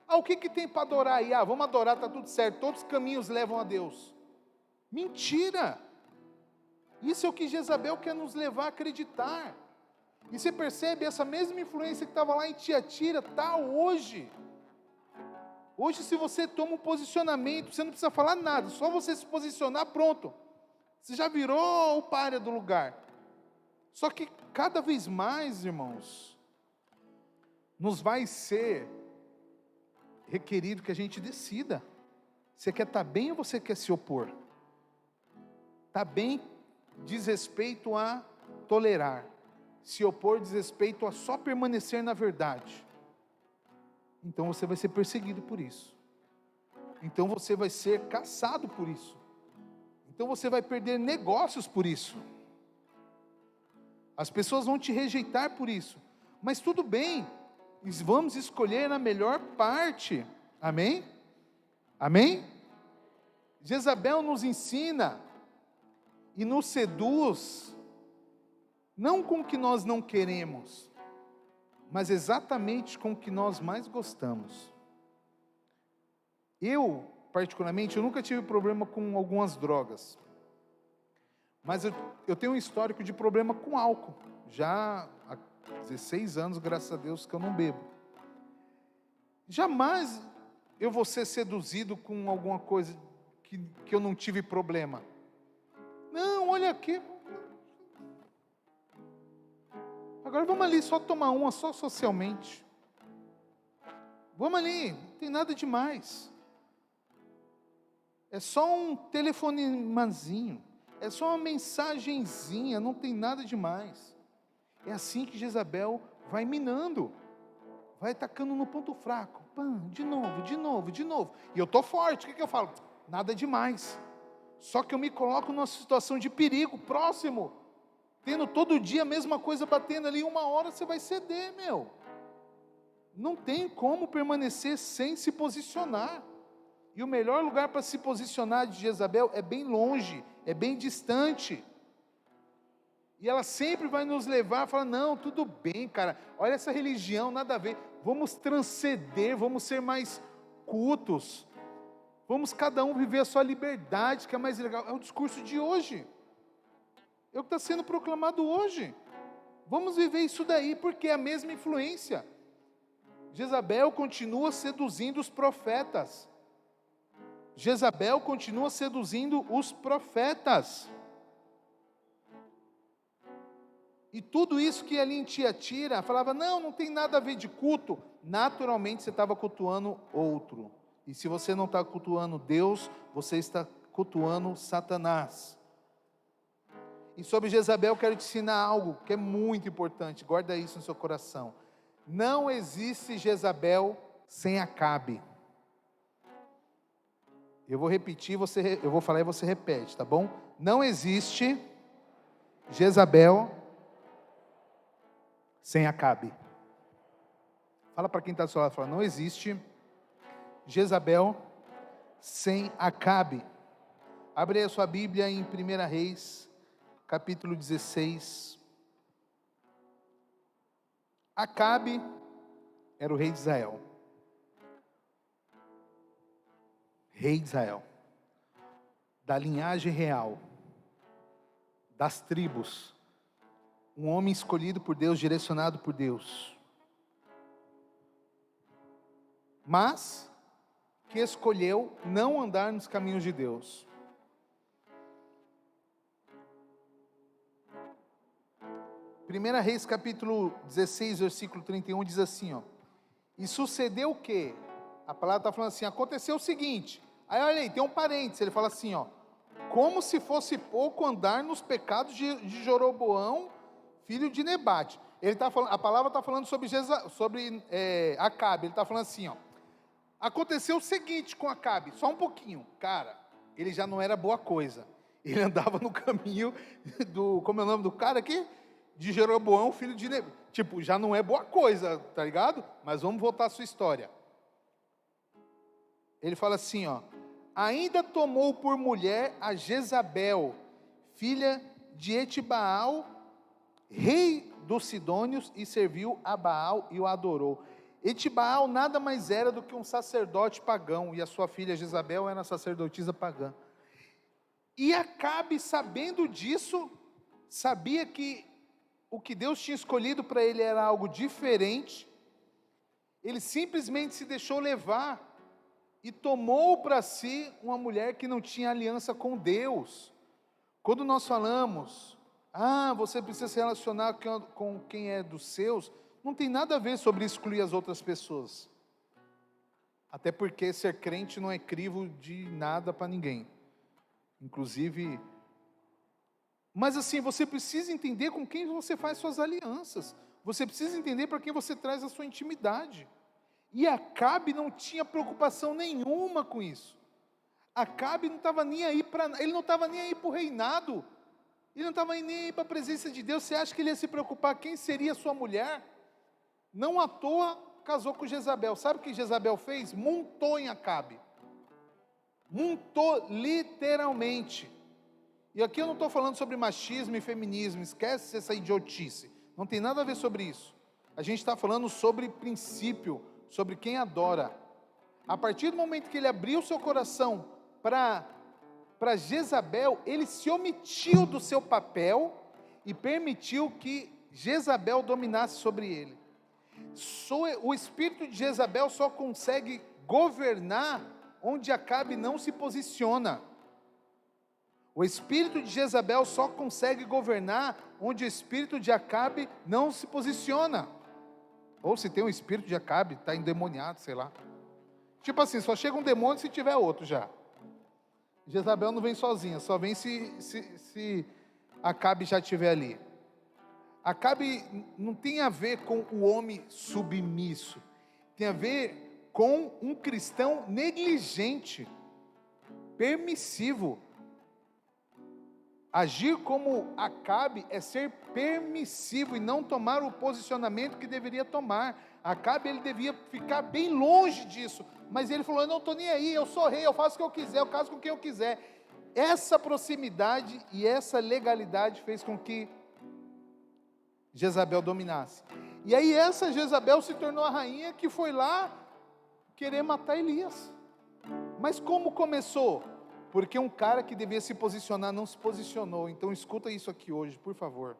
S1: Ah, o que tem para adorar aí? Ah, vamos adorar, está tudo certo, todos os caminhos levam a Deus. Mentira! Isso é o que Jezabel quer nos levar a acreditar. E você percebe, essa mesma influência que estava lá em Tiatira, está hoje. Hoje, se você toma um posicionamento, você não precisa falar nada, só você se posicionar, pronto. Você já virou o pária do lugar. Só que cada vez mais, irmãos, nos vai ser requerido que a gente decida. Você quer estar bem ou você quer se opor? Estar bem diz respeito a tolerar. Se opor diz respeito a só permanecer na verdade. Então você vai ser perseguido por isso. Então você vai ser caçado por isso. Então você vai perder negócios por isso. As pessoas vão te rejeitar por isso. Mas tudo bem, vamos escolher a melhor parte. Amém? Amém? Jezabel nos ensina e nos seduz, não com o que nós não queremos, mas exatamente com o que nós mais gostamos. Eu, particularmente, eu nunca tive problema com algumas drogas. Mas eu tenho um histórico de problema com álcool. Já há 16 anos, graças a Deus, que eu não bebo. Jamais eu vou ser seduzido com alguma coisa que eu não tive problema. Não, olha aqui. Agora vamos ali só tomar uma, só socialmente. Vamos ali, não tem nada demais. É só um telefonemazinho. É só uma mensagenzinha, não tem nada demais. É assim que Jezabel vai minando. Vai atacando no ponto fraco. Pã, de novo, de novo, de novo. E eu estou forte, o que eu falo? Nada demais. Só que eu me coloco numa situação de perigo, próximo. Tendo todo dia a mesma coisa batendo ali, uma hora você vai ceder, meu. Não tem como permanecer sem se posicionar. E o melhor lugar para se posicionar de Jezabel é bem longe, é bem distante. E ela sempre vai nos levar a falar, não, tudo bem, cara, olha essa religião, nada a ver. Vamos transcender, vamos ser mais cultos. Vamos cada um viver a sua liberdade, que é mais legal. É o discurso de hoje. É o que está sendo proclamado hoje. Vamos viver isso daí, porque é a mesma influência. Jezabel continua seduzindo os profetas. Jezabel continua seduzindo os profetas. E tudo isso que ali em Tiatira, falava, não tem nada a ver de culto. Naturalmente você estava cultuando outro. E se você não está cultuando Deus, você está cultuando Satanás. E sobre Jezabel, quero te ensinar algo que é muito importante. Guarda isso no seu coração. Não existe Jezabel sem Acabe. Eu vou repetir, eu vou falar e você repete, tá bom? Não existe Jezabel sem Acabe. Fala para quem está do seu lado, fala, não existe Jezabel sem Acabe. Abre aí a sua Bíblia em 1 Reis, capítulo 16. Acabe era o rei de Israel. Rei de Israel. Da linhagem real. Das tribos. Um homem escolhido por Deus, direcionado por Deus. Mas que escolheu não andar nos caminhos de Deus. Primeira Reis capítulo 16, versículo 31 diz assim, ó. E sucedeu o quê? A palavra está falando assim, aconteceu o seguinte. Aí olha aí, tem um parênteses, ele fala assim, ó. Como se fosse pouco andar nos pecados de Jeroboão, filho de Nebate. Ele tá falando, a palavra está falando sobre Acabe, ele está falando assim, ó. Aconteceu o seguinte com Acabe, só um pouquinho. Cara, ele já não era boa coisa. Ele andava no caminho como é o nome do cara aqui? De Jeroboão, filho de Nebate. Tipo, já não é boa coisa, tá ligado? Mas vamos voltar à sua história. Ele fala assim, ó. Ainda tomou por mulher a Jezabel, filha de Etibaal, rei dos Sidônios, e serviu a Baal e o adorou. Etibaal nada mais era do que um sacerdote pagão, e a sua filha Jezabel era sacerdotisa pagã. E Acabe, sabendo disso, sabia que o que Deus tinha escolhido para ele era algo diferente. Ele simplesmente se deixou levar e tomou para si uma mulher que não tinha aliança com Deus. Quando nós falamos, você precisa se relacionar com quem é dos seus, não tem nada a ver sobre excluir as outras pessoas. Até porque ser crente não é crivo de nada para ninguém. Inclusive, mas assim, você precisa entender com quem você faz suas alianças. Você precisa entender para quem você traz a sua intimidade. E Acabe não tinha preocupação nenhuma com isso. Acabe não estava nem aí ele não estava nem aí para o reinado. Ele não estava nem aí para a presença de Deus. Você acha que ele ia se preocupar quem seria sua mulher? Não à toa casou com Jezabel. Sabe o que Jezabel fez? Montou em Acabe. Montou literalmente. E aqui eu não estou falando sobre machismo e feminismo. Esquece essa idiotice. Não tem nada a ver sobre isso. A gente está falando sobre princípio, sobre quem adora. A partir do momento que ele abriu seu coração para Jezabel, ele se omitiu do seu papel e permitiu que Jezabel dominasse sobre ele. O espírito de Jezabel só consegue governar onde Acabe não se posiciona. O espírito de Jezabel só consegue governar onde o espírito de Acabe não se posiciona. Ou se tem um espírito de Acabe, está endemoniado, sei lá. Tipo assim, só chega um demônio se tiver outro já. Jezabel não vem sozinha, só vem se Acabe já estiver ali. Acabe não tem a ver com o homem submisso, tem a ver com um cristão negligente, permissivo. Agir como Acabe é ser permissivo e não tomar o posicionamento que deveria tomar. Acabe, ele devia ficar bem longe disso, mas ele falou: eu não estou nem aí, eu sou rei, eu faço o que eu quiser, eu caso com quem eu quiser. Essa proximidade e essa legalidade fez com que Jezabel dominasse. E aí essa Jezabel se tornou a rainha que foi lá querer matar Elias. Mas como começou? Porque um cara que devia se posicionar não se posicionou. Então escuta isso aqui hoje, por favor.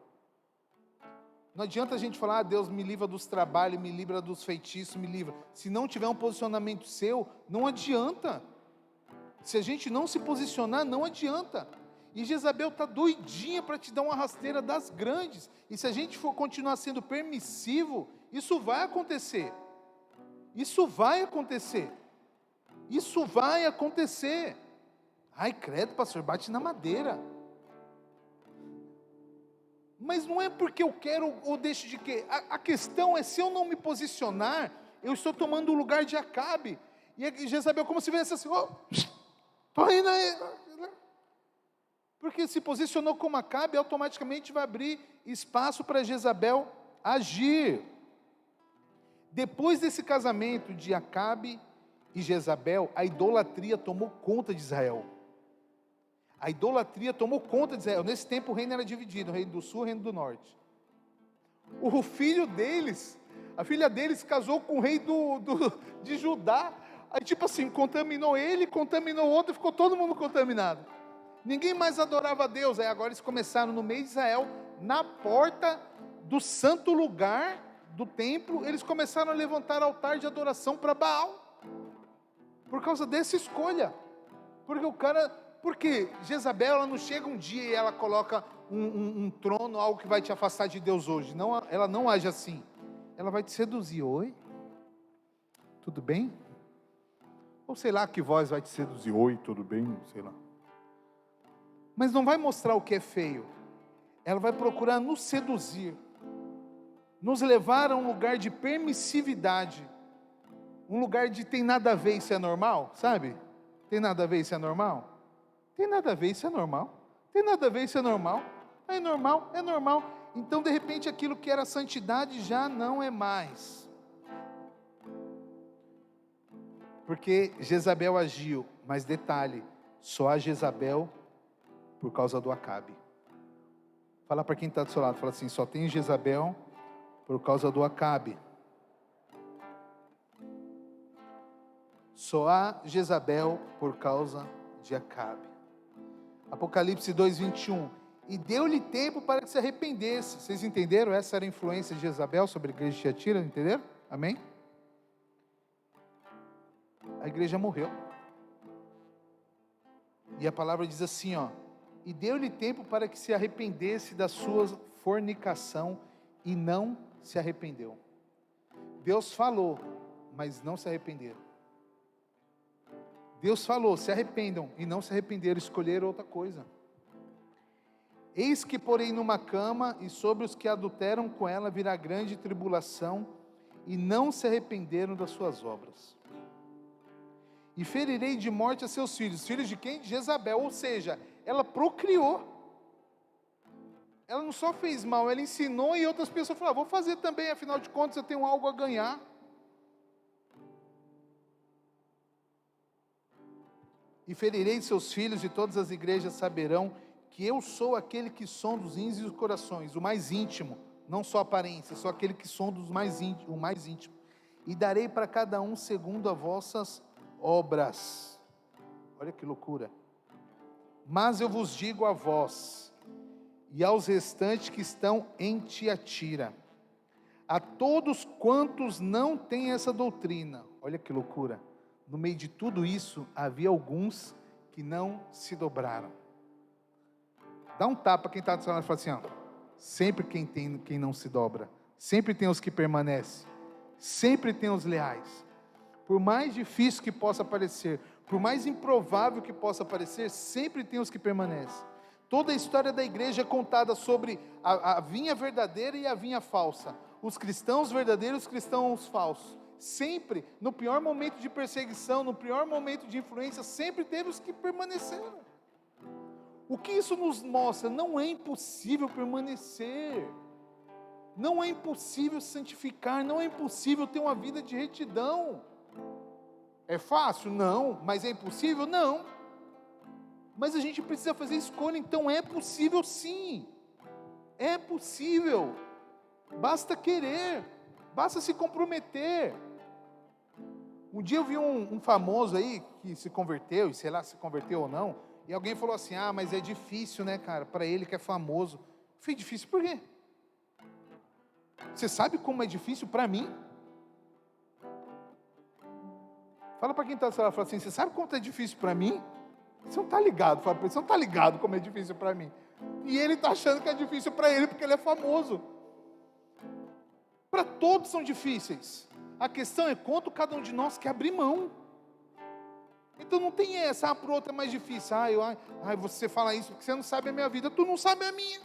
S1: Não adianta a gente falar: Deus me livra dos trabalhos, me livra dos feitiços, me livra. Se não tiver um posicionamento seu, não adianta. Se a gente não se posicionar, não adianta. E Jezabel está doidinha para te dar uma rasteira das grandes. E se a gente for continuar sendo permissivo, isso vai acontecer. Isso vai acontecer. Isso vai acontecer. Ai, credo, pastor, bate na madeira. Mas não é porque eu quero ou deixo de quê. A questão é, se eu não me posicionar, eu estou tomando o lugar de Acabe. E Jezabel, como se viesse assim: estou indo aí. Porque se posicionou como Acabe, automaticamente vai abrir espaço para Jezabel agir. Depois desse casamento de Acabe e Jezabel, a idolatria tomou conta de Israel. A idolatria tomou conta de Israel. Nesse tempo o reino era dividido, o reino do sul e o reino do norte. O filho deles, a filha deles casou com o rei de Judá. Aí tipo assim, contaminou ele, contaminou o outro, ficou todo mundo contaminado. Ninguém mais adorava a Deus. Aí agora eles começaram no meio de Israel, na porta do santo lugar do templo, eles começaram a levantar altar de adoração para Baal. Por causa dessa escolha. Porque Jezabel, ela não chega um dia e ela coloca um trono, algo que vai te afastar de Deus hoje. Não, ela não age assim. Ela vai te seduzir. Oi? Tudo bem? Ou sei lá que voz vai te seduzir. Oi, tudo bem? Sei lá. Mas não vai mostrar o que é feio. Ela vai procurar nos seduzir, nos levar a um lugar de permissividade, um lugar de tem nada a ver, isso é normal, sabe? Tem nada a ver, isso é normal? Tem nada a ver, isso é normal? Tem nada a ver, isso é normal? É normal, é normal. Então de repente aquilo que era santidade já não é mais. Porque Jezabel agiu, mas detalhe, só a Jezabel por causa do Acabe. Fala para quem está do seu lado, fala assim: só tem Jezabel por causa do Acabe. Só há Jezabel por causa de Acabe. Apocalipse 2:21. E deu-lhe tempo para que se arrependesse. Vocês entenderam? Essa era a influência de Jezabel sobre a igreja de Tiatira, entenderam? Amém? A igreja morreu. E a palavra diz assim, ó: e deu-lhe tempo para que se arrependesse da sua fornicação, e não se arrependeu. Deus falou, mas não se arrependeram. Deus falou: se arrependam, e não se arrependeram, escolheram outra coisa. Eis que porém numa cama, e sobre os que adulteram com ela virá grande tribulação, e não se arrependeram das suas obras. E ferirei de morte a seus filhos. Filhos de quem? De Jezabel. Ou seja, ela procriou. Ela não só fez mal, ela ensinou, e outras pessoas falaram: vou fazer também, afinal de contas eu tenho algo a ganhar. E ferirei seus filhos, e todas as igrejas saberão que eu sou aquele que sonda os rins e os corações, o mais íntimo, não só a aparência, sou aquele que sonda o mais íntimo. E darei para cada um segundo as vossas obras. Olha que loucura. Mas eu vos digo a vós e aos restantes que estão em Tiatira, a todos quantos não têm essa doutrina. Olha que loucura. No meio de tudo isso, havia alguns que não se dobraram. Dá um tapa quem está do seu lado e fala assim, ó, sempre quem não se dobra. Sempre tem os que permanecem. Sempre tem os leais. Por mais difícil que possa parecer, por mais improvável que possa parecer, sempre tem os que permanecem. Toda a história da igreja é contada sobre a vinha verdadeira e a vinha falsa. Os cristãos verdadeiros e os cristãos falsos. Sempre, no pior momento de perseguição, no pior momento de influência, sempre teve os que permaneceram. O que isso nos mostra? Não é impossível permanecer. Não é impossível santificar, não é impossível ter uma vida de retidão. É fácil? Não. Mas é impossível? Não. Mas a gente precisa fazer escolha, então é possível sim. É possível. Basta querer, basta se comprometer. Um dia eu vi um famoso aí que se converteu, e sei lá se converteu ou não, e alguém falou assim, mas é difícil, né, cara, para ele que é famoso. Foi difícil por quê? Você sabe como é difícil para mim? Fala para quem está lá, fala assim, você sabe como é difícil para mim? Você não está ligado, fala para ele, você não está ligado como é difícil para mim. E ele está achando que é difícil para ele porque ele é famoso. Para todos são difíceis. A questão é quanto cada um de nós quer abrir mão. Então não tem essa, para o outro é mais difícil. Você fala isso porque você não sabe a minha vida, tu não sabe a minha.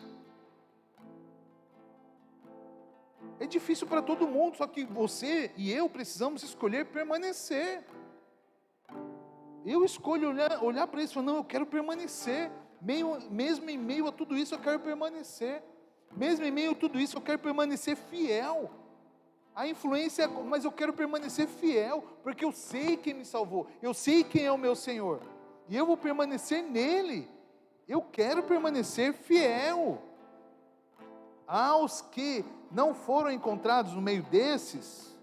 S1: É difícil para todo mundo, só que você e eu precisamos escolher permanecer. Eu escolho olhar para isso e falar, não, eu quero permanecer. Mesmo em meio a tudo isso, eu quero permanecer. Mesmo em meio a tudo isso, eu quero permanecer fiel. A influência, mas eu quero permanecer fiel, porque eu sei quem me salvou, eu sei quem é o meu Senhor, e eu vou permanecer nele. Eu quero permanecer fiel. Aos que não foram encontrados no meio desses,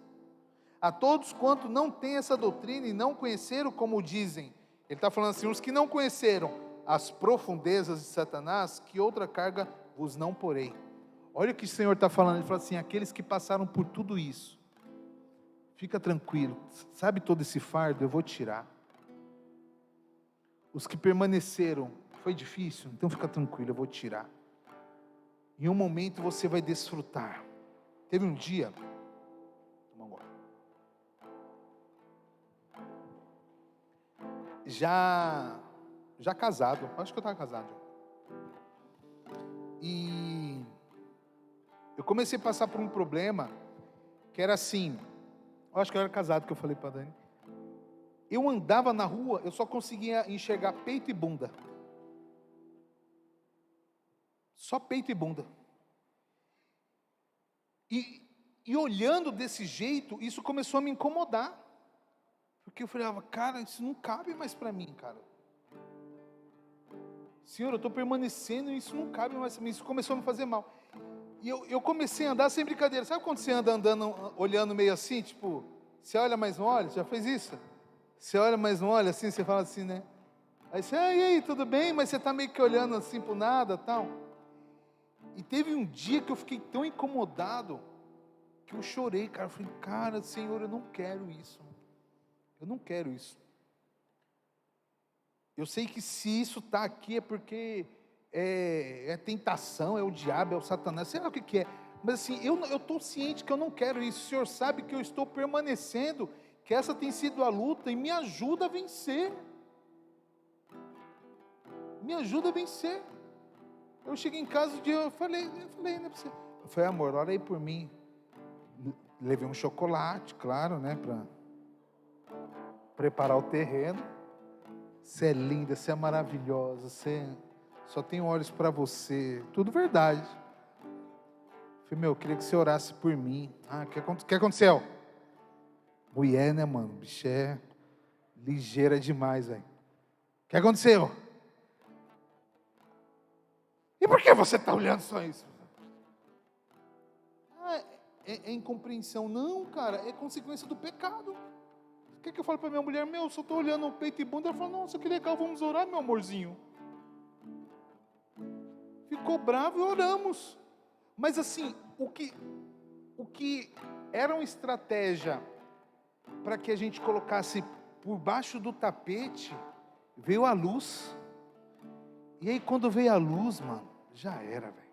S1: a todos quanto não têm essa doutrina e não conheceram como dizem, ele está falando assim, os que não conheceram as profundezas de Satanás, que outra carga vos não porei. Olha o que o Senhor está falando, ele fala assim, aqueles que passaram por tudo isso, fica tranquilo, sabe todo esse fardo, eu vou tirar. Os que permaneceram, foi difícil, então fica tranquilo, eu vou tirar. Em um momento você vai desfrutar. Teve um dia, já casado, acho que eu estava casado. E eu comecei a passar por um problema, que era assim, eu acho que eu era casado, que eu falei para a Dani. Eu andava na rua, eu só conseguia enxergar peito e bunda. Só peito e bunda. E olhando desse jeito, isso começou a me incomodar. Porque eu falei, cara, isso não cabe mais para mim, cara. Senhor, eu estou permanecendo e isso não cabe mais para mim. Isso começou a me fazer mal. E eu comecei a andar sem brincadeira. Sabe quando você anda andando, olhando meio assim, tipo, você olha, mas não olha? Já fez isso? Você olha, mas não olha, assim, você fala assim, né? Aí você, e aí, tudo bem? Mas você está meio que olhando assim por nada, tal. E teve um dia que eu fiquei tão incomodado, que eu chorei, cara. Eu falei, cara, Senhor, eu não quero isso. Eu não quero isso. Eu sei que se isso está aqui é porque é tentação, é o diabo, é o Satanás, sei lá o que é. Mas assim, eu estou ciente que eu não quero isso. O Senhor sabe que eu estou permanecendo, que essa tem sido a luta e me ajuda a vencer. Me ajuda a vencer. Eu cheguei em casa um dia, eu falei, né, para você. Eu falei, amor, ora aí por mim. Levei um chocolate, claro, né, para preparar o terreno. Você é linda, você é maravilhosa, você só tenho olhos para você, tudo verdade. Eu falei, eu queria que você orasse por mim. O que aconteceu? Mulher, né, mano, o bicho é ligeira demais, velho. O que aconteceu? E por que você está olhando só isso? É incompreensão. Não, cara, é consequência do pecado. Quer que eu fale para minha mulher, eu só estou olhando o peito e bunda? Ela falou, nossa, que legal, vamos orar, meu amorzinho. Ficou bravo e oramos. Mas assim, o que era uma estratégia para que a gente colocasse por baixo do tapete, veio a luz. E aí quando veio a luz, mano, já era, velho.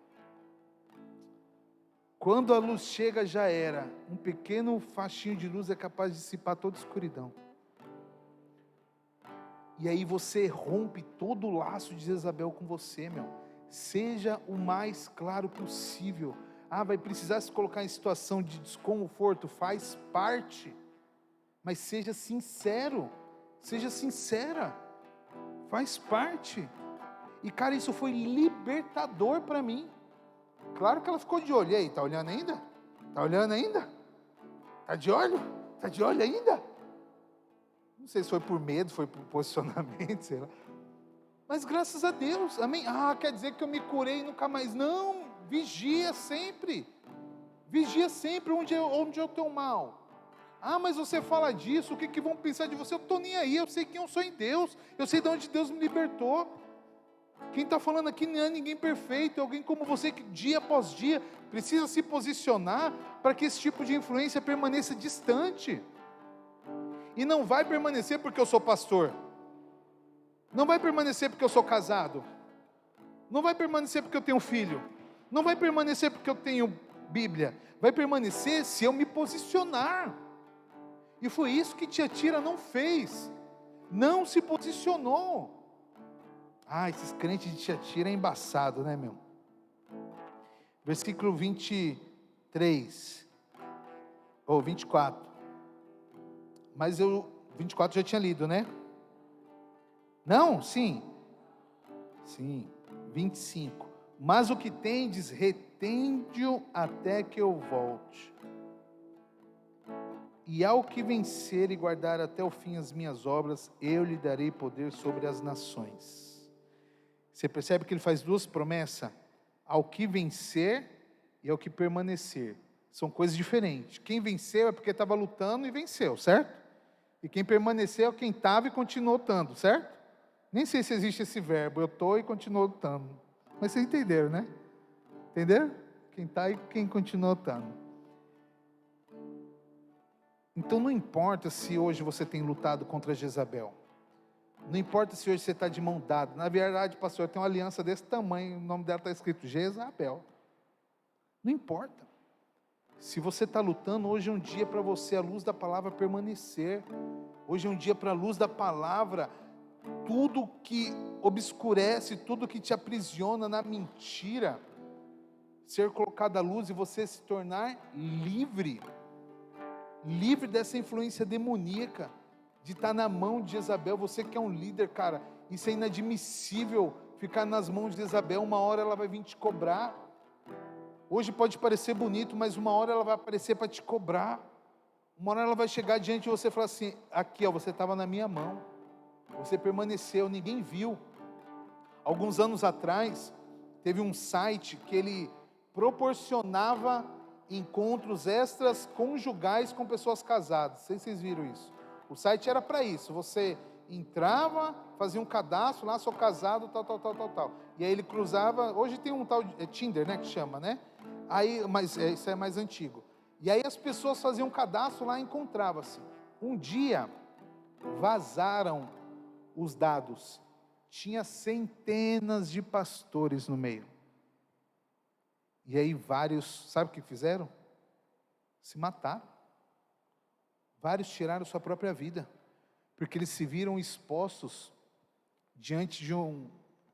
S1: Quando a luz chega, já era. Um pequeno faixinho de luz é capaz de dissipar toda a escuridão. E aí você rompe todo o laço de Jezabel com você, meu. Seja o mais claro possível. Vai precisar se colocar em situação de desconforto, faz parte. Mas seja sincero, seja sincera, faz parte. E cara, isso foi libertador para mim. Claro que ela ficou de olho. E aí, tá olhando ainda? Tá olhando ainda? Tá de olho? Tá de olho ainda? Não sei se foi por medo, foi por posicionamento, sei lá. Mas graças a Deus, amém. Quer dizer que eu me curei e nunca mais. Não, vigia sempre. Vigia sempre onde eu tenho mal. Mas você fala disso, o que vão pensar de você? Eu estou nem aí, eu sei quem eu sou em Deus. Eu sei de onde Deus me libertou. Quem está falando aqui não é ninguém perfeito, é alguém como você que dia após dia precisa se posicionar para que esse tipo de influência permaneça distante. E não vai permanecer porque eu sou pastor. Não vai permanecer porque eu sou casado. Não vai permanecer porque eu tenho filho. Não vai permanecer porque eu tenho Bíblia. Vai permanecer se eu me posicionar. E foi isso que Tiatira não fez. Não se posicionou. Esses crentes de Tiatira é embaçado, né, meu? Versículo 23. Ou 24. Mas 24 já tinha lido, né? Não? Sim. 25. Mas o que tendes, retende-o até que eu volte. E ao que vencer e guardar até o fim as minhas obras, eu lhe darei poder sobre as nações. Você percebe que ele faz duas promessas? Ao que vencer e ao que permanecer. São coisas diferentes. Quem venceu é porque estava lutando e venceu, certo? E quem permaneceu é quem estava e continuou lutando, certo? Nem sei se existe esse verbo, eu estou e continuo lutando. Mas vocês entenderam, né? Entenderam? Quem está e quem continua lutando. Então não importa se hoje você tem lutado contra Jezabel. Não importa se hoje você está de mão dada. Na verdade, pastor, tem uma aliança desse tamanho, o nome dela está escrito Jezabel. Não importa. Se você está lutando, hoje é um dia para você, a luz da palavra permanecer. Hoje é um dia para a luz da palavra, tudo que obscurece, tudo que te aprisiona na mentira, ser colocado à luz e você se tornar livre. Livre dessa influência demoníaca, de estar na mão de Jezabel. Você que é um líder, cara, isso é inadmissível, ficar nas mãos de Jezabel. Uma hora ela vai vir te cobrar. Hoje pode parecer bonito, mas uma hora ela vai aparecer para te cobrar. Uma hora ela vai chegar diante de você e falar assim, aqui você estava na minha mão, você permaneceu, ninguém viu. Alguns anos atrás, teve um site que ele proporcionava encontros extras conjugais com pessoas casadas. Não sei se vocês viram isso. O site era para isso. Você entrava, fazia um cadastro lá, sou casado, tal. E aí ele cruzava. Hoje tem um tal de Tinder, né, que chama, né? Aí, mas isso é mais antigo. E aí as pessoas faziam um cadastro lá e encontravam-se. Um dia vazaram os dados. Tinha centenas de pastores no meio. E aí vários, sabe o que fizeram? Se mataram. Vários tiraram sua própria vida, porque eles se viram expostos diante de um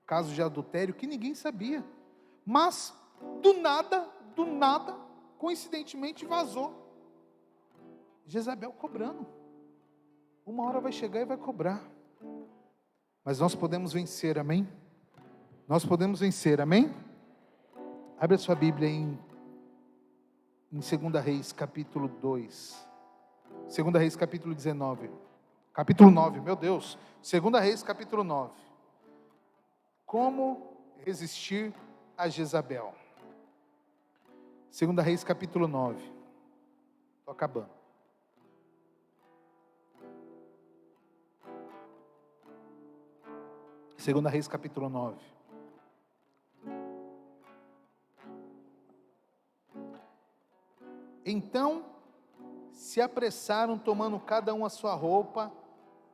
S1: caso de adultério que ninguém sabia. Mas, do nada, coincidentemente vazou. Jezabel cobrando. Uma hora vai chegar e vai cobrar. Mas nós podemos vencer, amém? Nós podemos vencer, amém? Abre a sua Bíblia em 2 Reis, capítulo 2. 2 Reis, capítulo 19. Capítulo 9, meu Deus. 2 Reis, capítulo 9. Como resistir a Jezabel? 2 Reis, capítulo 9. Estou acabando. Segunda Reis capítulo 9. Então se apressaram, tomando cada um a sua roupa,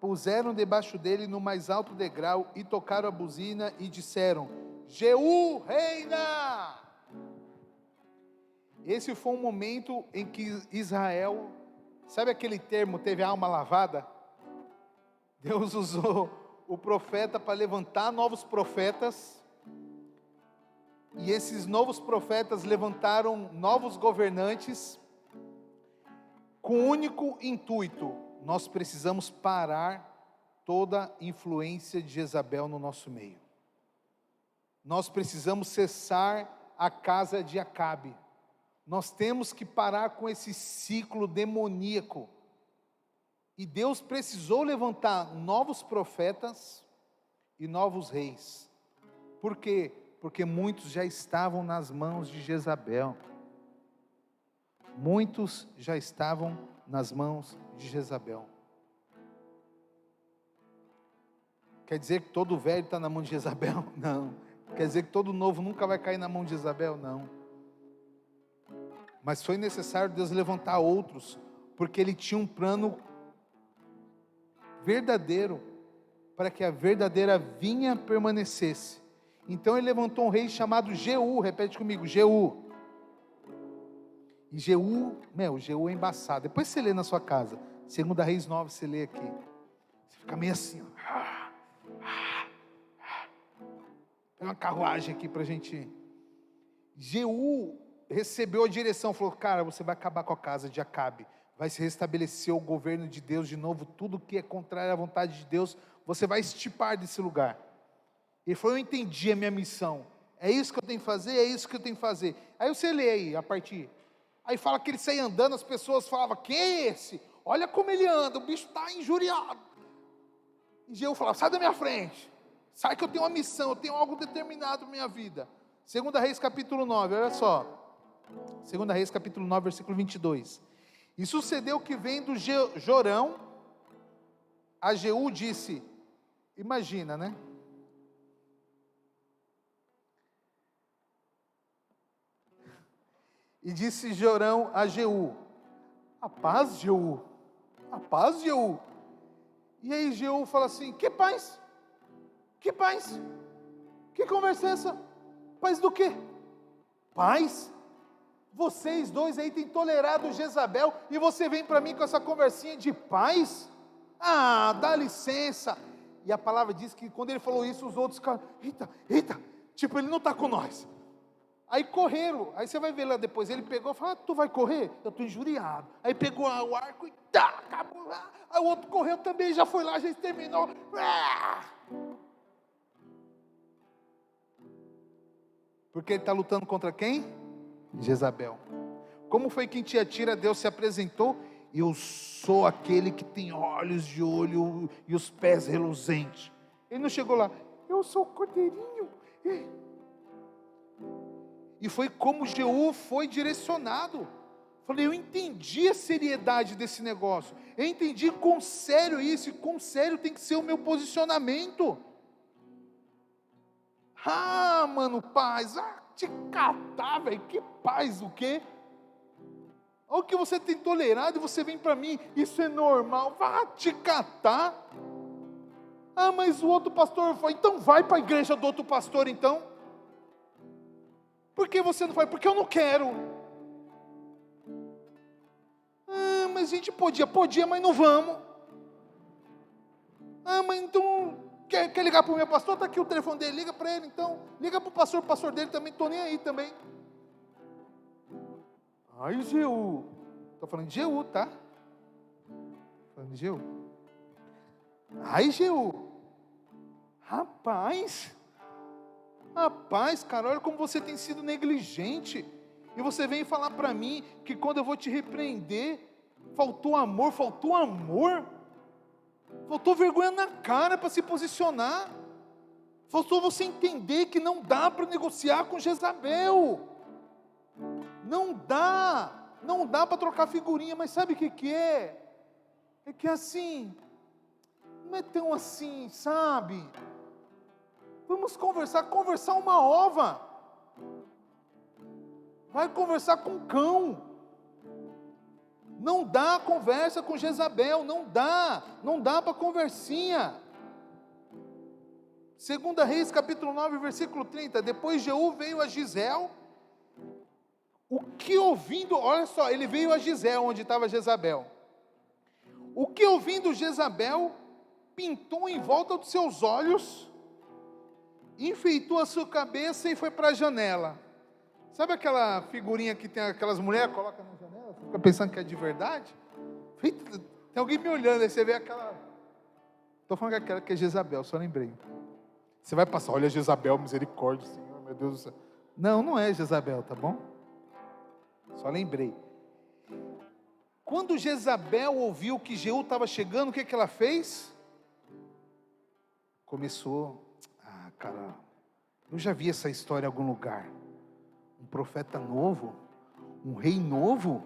S1: puseram debaixo dele no mais alto degrau e tocaram a buzina e disseram: Jeú reina! Esse foi um momento em que Israel, sabe aquele termo, teve a alma lavada? Deus usou o profeta para levantar novos profetas, e esses novos profetas levantaram novos governantes, com o único intuito: nós precisamos parar toda influência de Jezabel no nosso meio. Nós precisamos cessar a casa de Acabe. Nós temos que parar com esse ciclo demoníaco. E Deus precisou levantar novos profetas e novos reis. Por quê? Porque muitos já estavam nas mãos de Jezabel. Muitos já estavam nas mãos de Jezabel. Quer dizer que todo velho está na mão de Jezabel? Não. Quer dizer que todo novo nunca vai cair na mão de Jezabel? Não. Mas foi necessário Deus levantar outros, porque Ele tinha um plano verdadeiro, para que a verdadeira vinha permanecesse. Então Ele levantou um rei chamado Jeú, repete comigo, Jeú. E Jeú, Jeú é embaçado. Depois você lê na sua casa, 2 Reis 9, você lê aqui. Você fica meio assim, ó. Tem uma carruagem aqui para a gente ir. Jeú recebeu a direção, falou: cara, você vai acabar com a casa de Acabe, vai se restabelecer o governo de Deus de novo, tudo que é contrário à vontade de Deus, você vai extirpar desse lugar. Ele falou: eu entendi a minha missão, é isso que eu tenho que fazer, é isso que eu tenho que fazer. Aí você lê aí, a partir, aí fala que ele saía andando, as pessoas falavam: quem é esse? Olha como ele anda, o bicho está injuriado. E Jeú falava: sai da minha frente, sai que eu tenho uma missão, eu tenho algo determinado na minha vida. 2 Reis capítulo 9, olha só. 2 Reis capítulo 9, versículo 22. E sucedeu que vendo Jorão a Jeú disse, imagina, né? E disse Jorão a Jeú: a paz, Jeú, a paz, Jeú. E aí Jeú fala assim: que paz? Que paz? Que conversa é essa? Paz do quê? Paz? Vocês dois aí têm tolerado Jezabel e você vem para mim com essa conversinha de paz? Ah, dá licença. E a palavra diz que quando ele falou isso, os outros ficaram: eita, tipo, ele não está com nós. Aí correram, aí você vai ver lá depois, ele pegou e falou: ah, tu vai correr? Eu estou injuriado. Aí pegou o arco e acabou lá. Aí o outro correu também, já foi lá, já exterminou. Porque ele está lutando contra quem? Jezabel. Como foi que em Tiatira Deus se apresentou? Eu sou aquele que tem olhos de olho e os pés reluzentes. Ele não chegou lá: eu sou o cordeirinho. E foi como Jeú foi direcionado. Falei: eu entendi a seriedade desse negócio, eu entendi quão sério isso, e quão sério tem que ser o meu posicionamento. Ah, mano, paz, te catar, velho, que paz, o quê? Olha o que você tem tolerado e você vem para mim, isso é normal, vá te catar. Ah, mas o outro pastor foi, então vai para a igreja do outro pastor então. Por que você não vai? Porque eu não quero. Ah, mas a gente podia, mas não vamos. Ah, mas então, quer ligar para o meu pastor? Está aqui o telefone dele, liga para ele então. Liga para o pastor dele também, estou nem aí também. Ai, Jeú. Estou falando de Jeú, tá? Falando de Jeú. Ai, Jeú. Rapaz, cara, olha como você tem sido negligente. E você vem falar para mim que quando eu vou te repreender, faltou amor. Faltou vergonha na cara para se posicionar. Faltou você entender que não dá para negociar com Jezabel. Não dá para trocar figurinha, mas sabe o que é? É que assim, não é tão assim, sabe? Vamos conversar uma ova. Vai conversar com um cão. Não dá conversa com Jezabel, não dá para conversinha. 2 Reis capítulo 9, versículo 30, depois Jeú veio a Gisel, o que ouvindo, olha só, ele veio a Gisel, onde estava Jezabel, o que ouvindo Jezabel, pintou em volta dos seus olhos, enfeitou a sua cabeça e foi para a janela. Sabe aquela figurinha que tem aquelas mulheres, coloca na janela, fica pensando que é de verdade? Tem alguém me olhando, aí você vê aquela, estou falando aquela que é Jezabel, só lembrei. Você vai passar, olha Jezabel, misericórdia, Senhor, meu Deus do céu. Não é Jezabel, tá bom? Só lembrei. Quando Jezabel ouviu que Jeú estava chegando, o que ela fez? Começou, cara, eu já vi essa história em algum lugar. Um profeta novo, um rei novo,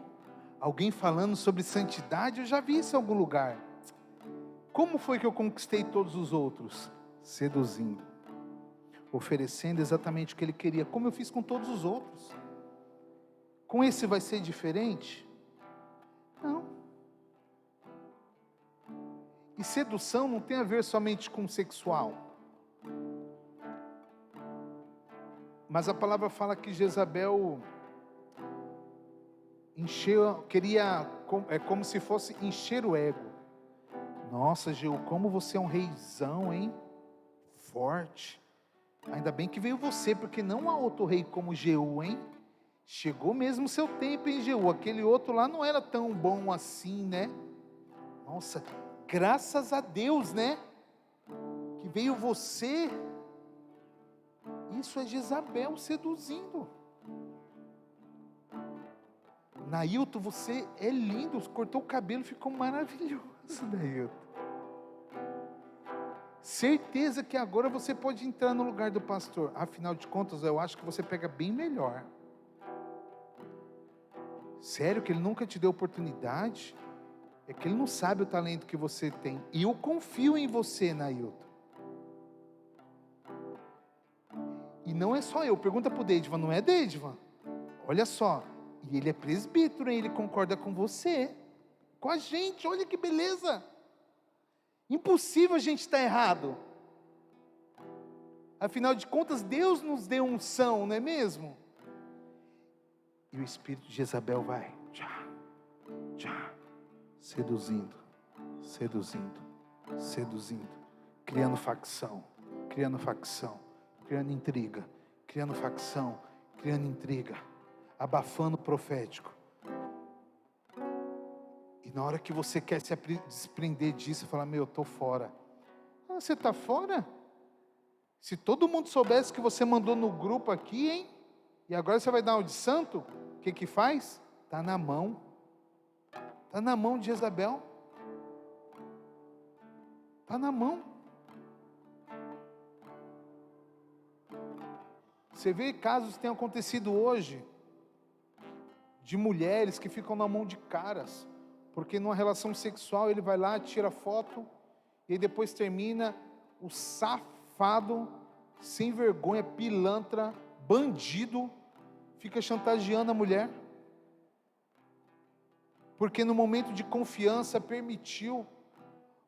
S1: alguém falando sobre santidade, eu já vi isso em algum lugar. Como foi que eu conquistei todos os outros? Seduzindo, oferecendo exatamente o que ele queria, como eu fiz com todos os outros. Com esse vai ser diferente? Não. E sedução não tem a ver somente com sexual. Mas a palavra fala que Jezabel queria, como se fosse encher o ego. Nossa, Jeú, como você é um reizão, hein? Forte. Ainda bem que veio você, porque não há outro rei como Jeú, hein? Chegou mesmo o seu tempo, hein, Jeú? Aquele outro lá não era tão bom assim, né? Nossa, graças a Deus, né? Que veio você. Isso é Jezabel seduzindo. Nailton, você é lindo. Cortou o cabelo, ficou maravilhoso, Nailton. Certeza que agora você pode entrar no lugar do pastor. Afinal de contas, eu acho que você pega bem melhor. Sério que ele nunca te deu oportunidade? É que ele não sabe o talento que você tem. E eu confio em você, Nailton. E não é só eu. Pergunta para o Deidivan, não é Deidivan? Olha só. E ele é presbítero, hein? Ele concorda com você. Com a gente, olha que beleza. Impossível a gente estar errado. Afinal de contas, Deus nos deu unção, não é mesmo? E o espírito de Jezabel vai, seduzindo, criando facção, criando intriga, abafando o profético. E na hora que você quer se desprender disso, você fala, eu estou fora. Você está fora? Se todo mundo soubesse que você mandou no grupo aqui, hein? E agora você vai dar uma de santo? O que faz? Está na mão. Está na mão de Jezabel. Está na mão. Você vê casos que têm acontecido hoje, de mulheres que ficam na mão de caras, porque numa relação sexual ele vai lá, tira foto, e depois termina, o safado, sem vergonha, pilantra, bandido, fica chantageando a mulher, porque no momento de confiança permitiu.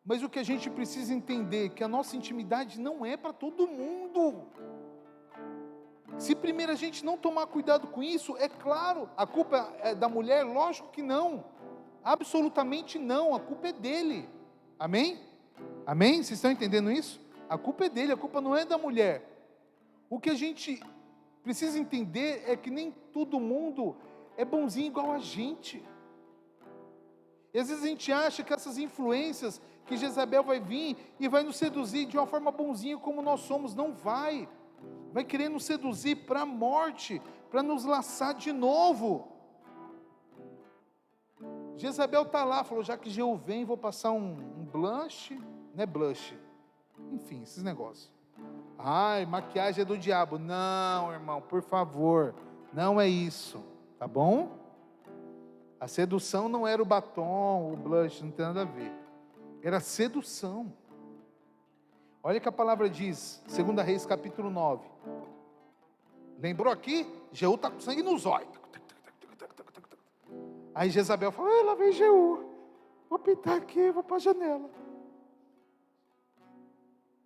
S1: Mas o que a gente precisa entender, que a nossa intimidade não é para todo mundo. Se primeiro a gente não tomar cuidado com isso, é claro, a culpa é da mulher? Lógico que não, absolutamente não, a culpa é dele, amém? Amém? Vocês estão entendendo isso? A culpa é dele, a culpa não é da mulher. O que a gente precisa entender é que nem todo mundo é bonzinho igual a gente. E às vezes a gente acha que essas influências, que Jezabel vai vir e vai nos seduzir de uma forma bonzinha como nós somos, não vai. Vai querer nos seduzir para a morte, para nos laçar de novo. Jezabel está lá, falou, já que Jeú vem, vou passar um blush, não é blush, enfim, esses negócios. Ai, maquiagem é do diabo. Não, irmão, por favor, não é isso, tá bom? A sedução não era o batom, o blush, não tem nada a ver. Era sedução. Olha que a palavra diz, 2 Reis capítulo 9. Lembrou aqui? Jeú está com sangue nos olhos. Aí Jezabel fala, lá vem Jeú, vou pintar aqui, vou para a janela.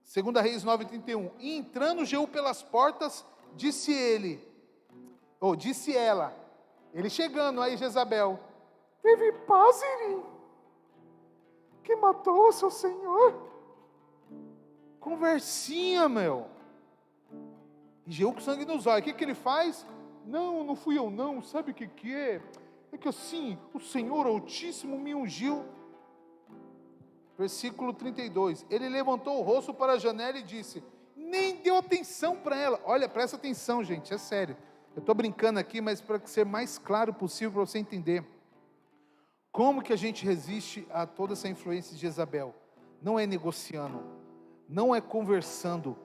S1: 2 Reis 9:31. E entrando Jeú pelas portas, disse ela, ele chegando, aí Jezabel, teve paz, Irim, que matou o seu senhor. Conversinha, meu. E Jeú com sangue nos olhos, o que ele faz? Não fui eu não, sabe o que é? É que assim, o Senhor Altíssimo me ungiu. Versículo 32, ele levantou o rosto para a janela e disse, nem deu atenção para ela. Olha, presta atenção, gente, é sério. Eu estou brincando aqui, mas para ser mais claro possível para você entender. Como que a gente resiste a toda essa influência de Jezabel? Não é negociando, não é conversando,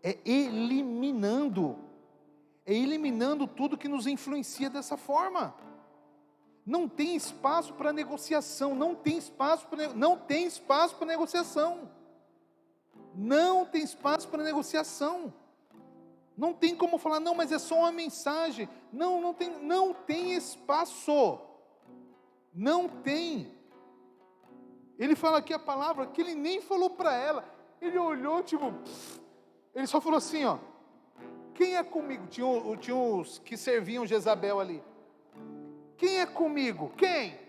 S1: é eliminando tudo que nos influencia dessa forma. Não tem espaço para negociação, não tem espaço para negociação. Não tem espaço para negociação. Não tem como falar, não, mas é só uma mensagem. Não tem espaço. Não tem. Ele fala aqui a palavra que ele nem falou para ela. Ele olhou, ele só falou assim, ó. Quem é comigo? Tinha os que serviam Jezabel ali. Quem é comigo? Quem?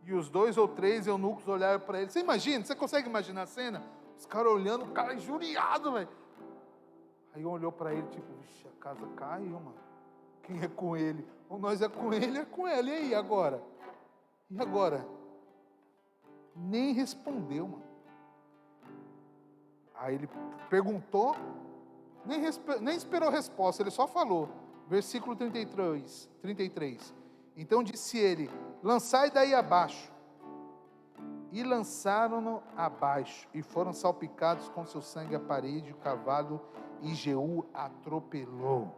S1: E os 2 ou 3 eunucos olharam para ele. Você imagina? Você consegue imaginar a cena? Os caras olhando, o cara injuriado, velho. Aí um olhou para ele, vixe, a casa caiu, mano. Quem é com ele? Ou nós é com ele, é com ela. E aí, agora? E agora? Nem respondeu, mano. Aí ele perguntou, nem esperou resposta, ele só falou. Versículo 33. Então disse ele, lançai daí abaixo. E lançaram-no abaixo, e foram salpicados com seu sangue a parede, o cavalo, e Jeú atropelou.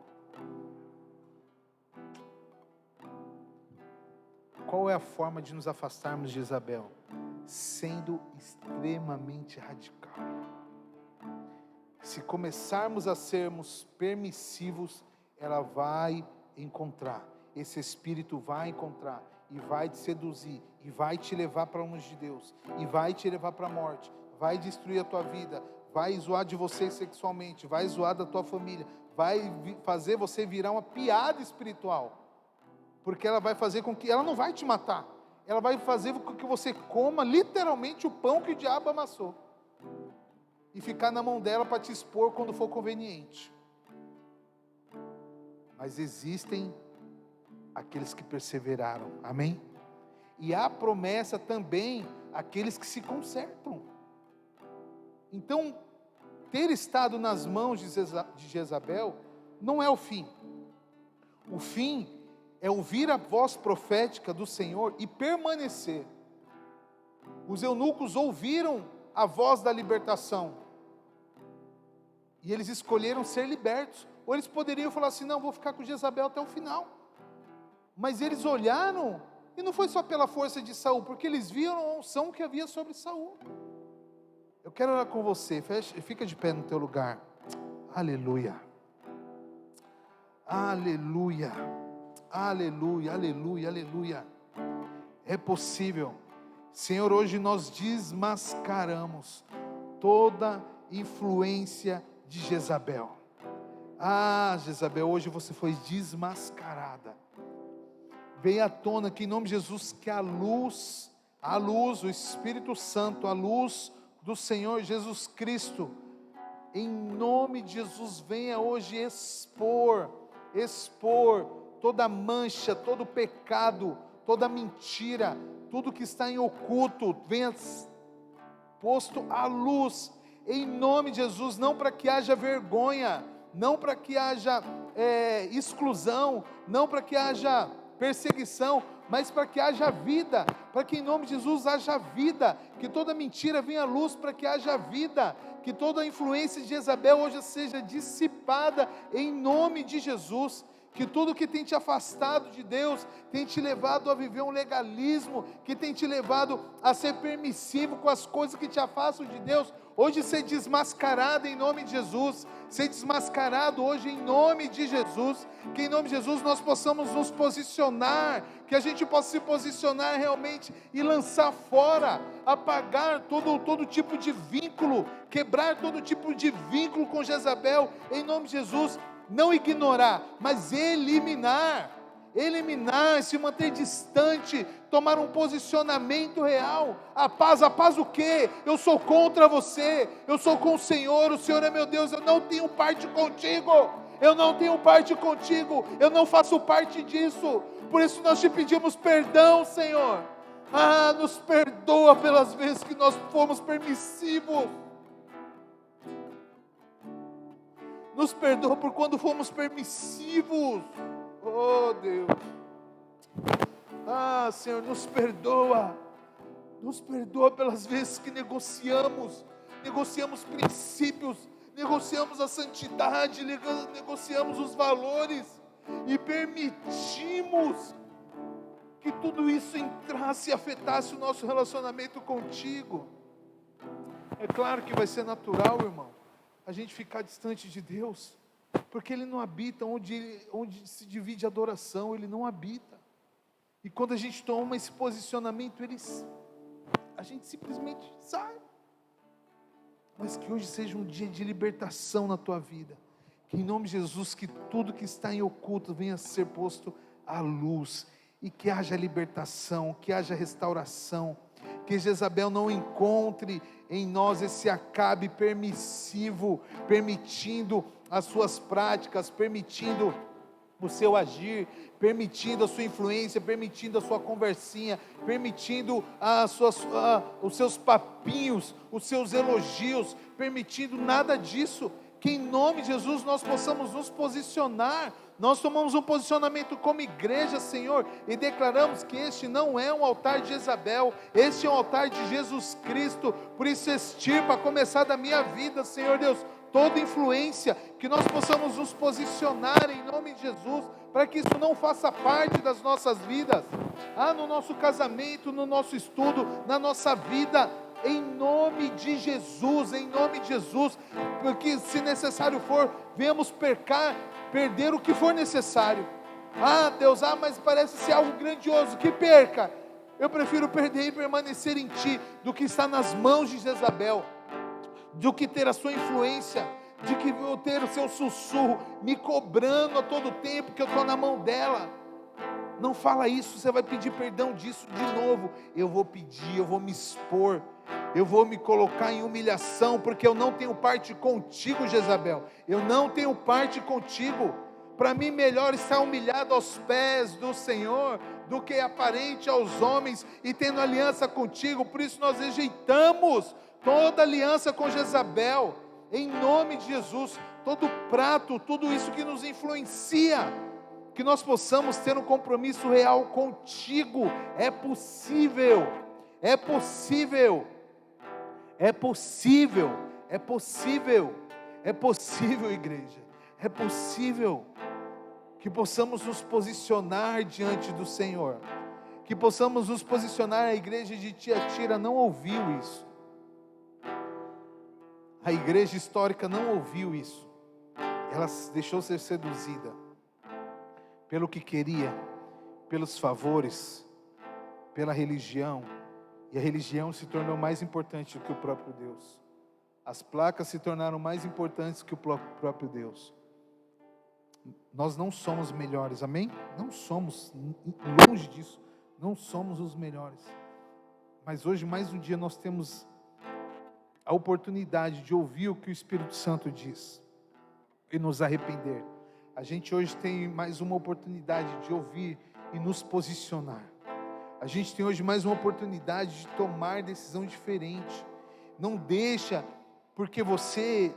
S1: Qual é a forma de nos afastarmos de Jezabel? Sendo extremamente radical. Se começarmos a sermos permissivos, ela vai encontrar, esse espírito vai encontrar, e vai te seduzir, e vai te levar para longe de Deus, e vai te levar para a morte, vai destruir a tua vida, vai zoar de você sexualmente, vai zoar da tua família, vai fazer você virar uma piada espiritual, porque ela vai fazer com que, ela não vai te matar, ela vai fazer com que você coma literalmente o pão que o diabo amassou, e ficar na mão dela para te expor quando for conveniente. Mas existem aqueles que perseveraram, amém? E há promessa também àqueles que se consertam. Então, ter estado nas mãos de Jezabel não é o fim. O fim é ouvir a voz profética do Senhor e permanecer. Os eunucos ouviram a voz da libertação e eles escolheram ser libertos. Ou eles poderiam falar assim, não, vou ficar com Jezabel até o final. Mas eles olharam, e não foi só pela força de Saul, porque eles viram a unção que havia sobre Saul. Eu quero orar com você, fica de pé no teu lugar. Aleluia. Aleluia. Aleluia, aleluia, aleluia. É possível. Senhor, hoje nós desmascaramos toda influência de Jezabel. Jezabel, hoje você foi desmascarada. Venha à tona que em nome de Jesus, que a luz, o Espírito Santo, a luz do Senhor Jesus Cristo, em nome de Jesus, venha hoje expor toda mancha, todo pecado, toda mentira, tudo que está em oculto, venha posto à luz, em nome de Jesus, não para que haja vergonha, não para que haja exclusão, não para que haja perseguição, mas para que haja vida, para que em nome de Jesus haja vida, que toda mentira venha à luz, para que haja vida, que toda a influência de Jezabel hoje seja dissipada em nome de Jesus, que tudo que tem te afastado de Deus, tem te levado a viver um legalismo, que tem te levado a ser permissivo com as coisas que te afastam de Deus, hoje ser desmascarado em nome de Jesus, ser desmascarado hoje em nome de Jesus, que em nome de Jesus nós possamos nos posicionar, que a gente possa se posicionar realmente e lançar fora, apagar todo tipo de vínculo, quebrar todo tipo de vínculo com Jezabel, em nome de Jesus. Não ignorar, mas eliminar, se manter distante, tomar um posicionamento real. A paz o quê? Eu sou contra você, eu sou com o Senhor é meu Deus, eu não tenho parte contigo, eu não faço parte disso, por isso nós te pedimos perdão, Senhor. Nos perdoa pelas vezes que nós fomos permissivos, nos perdoa por quando fomos permissivos, oh Deus, Senhor, nos perdoa pelas vezes que negociamos princípios, negociamos a santidade, negociamos os valores, e permitimos que tudo isso entrasse e afetasse o nosso relacionamento contigo. É claro que vai ser natural, irmão, a gente ficar distante de Deus, porque Ele não habita onde se divide a adoração, Ele não habita. E quando a gente toma esse posicionamento, a gente simplesmente sai. Mas que hoje seja um dia de libertação na tua vida, que em nome de Jesus, que tudo que está em oculto venha a ser posto à luz, e que haja libertação, que haja restauração, que Jezabel não encontre em nós esse Acabe permissivo, permitindo as suas práticas, permitindo o seu agir, permitindo a sua influência, permitindo a sua conversinha, permitindo os seus papinhos, os seus elogios, permitindo nada disso. Que em nome de Jesus nós possamos nos posicionar. Nós tomamos um posicionamento como igreja, Senhor, e declaramos que este não é um altar de Jezabel, este é um altar de Jesus Cristo. Por isso extirpa, a começar da minha vida, Senhor Deus, toda influência, que nós possamos nos posicionar em nome de Jesus, para que isso não faça parte das nossas vidas, no nosso casamento, no nosso estudo, na nossa vida, em nome de Jesus, porque se necessário for, venhamos perder o que for necessário. Deus, mas parece ser algo grandioso, que perca. Eu prefiro perder e permanecer em Ti, do que estar nas mãos de Jezabel, do que ter a sua influência, de que eu ter o seu sussurro, me cobrando a todo tempo, que eu estou na mão dela. Não fala isso, você vai pedir perdão disso de novo. Eu vou pedir, eu vou me expor, eu vou me colocar em humilhação, porque eu não tenho parte contigo, Jezabel, eu não tenho parte contigo. Para mim melhor estar humilhado aos pés do Senhor, do que aparente aos homens, e tendo aliança contigo. Por isso nós rejeitamos toda aliança com Jezabel, em nome de Jesus. Todo prato, tudo isso que nos influencia, que nós possamos ter um compromisso real contigo. É possível, igreja, é possível que possamos nos posicionar diante do Senhor, que possamos nos posicionar. A igreja de Tiatira não ouviu isso, a igreja histórica não ouviu isso, ela deixou ser seduzida pelo que queria, pelos favores, pela religião, e a religião se tornou mais importante do que o próprio Deus. As placas se tornaram mais importantes que o próprio Deus. Nós não somos melhores, amém? Não somos, longe disso, não somos os melhores. Mas hoje, mais um dia, nós temos a oportunidade de ouvir o que o Espírito Santo diz e nos arrepender. A gente hoje tem mais uma oportunidade de ouvir e nos posicionar. A gente tem hoje mais uma oportunidade de tomar decisão diferente. Não deixa, porque você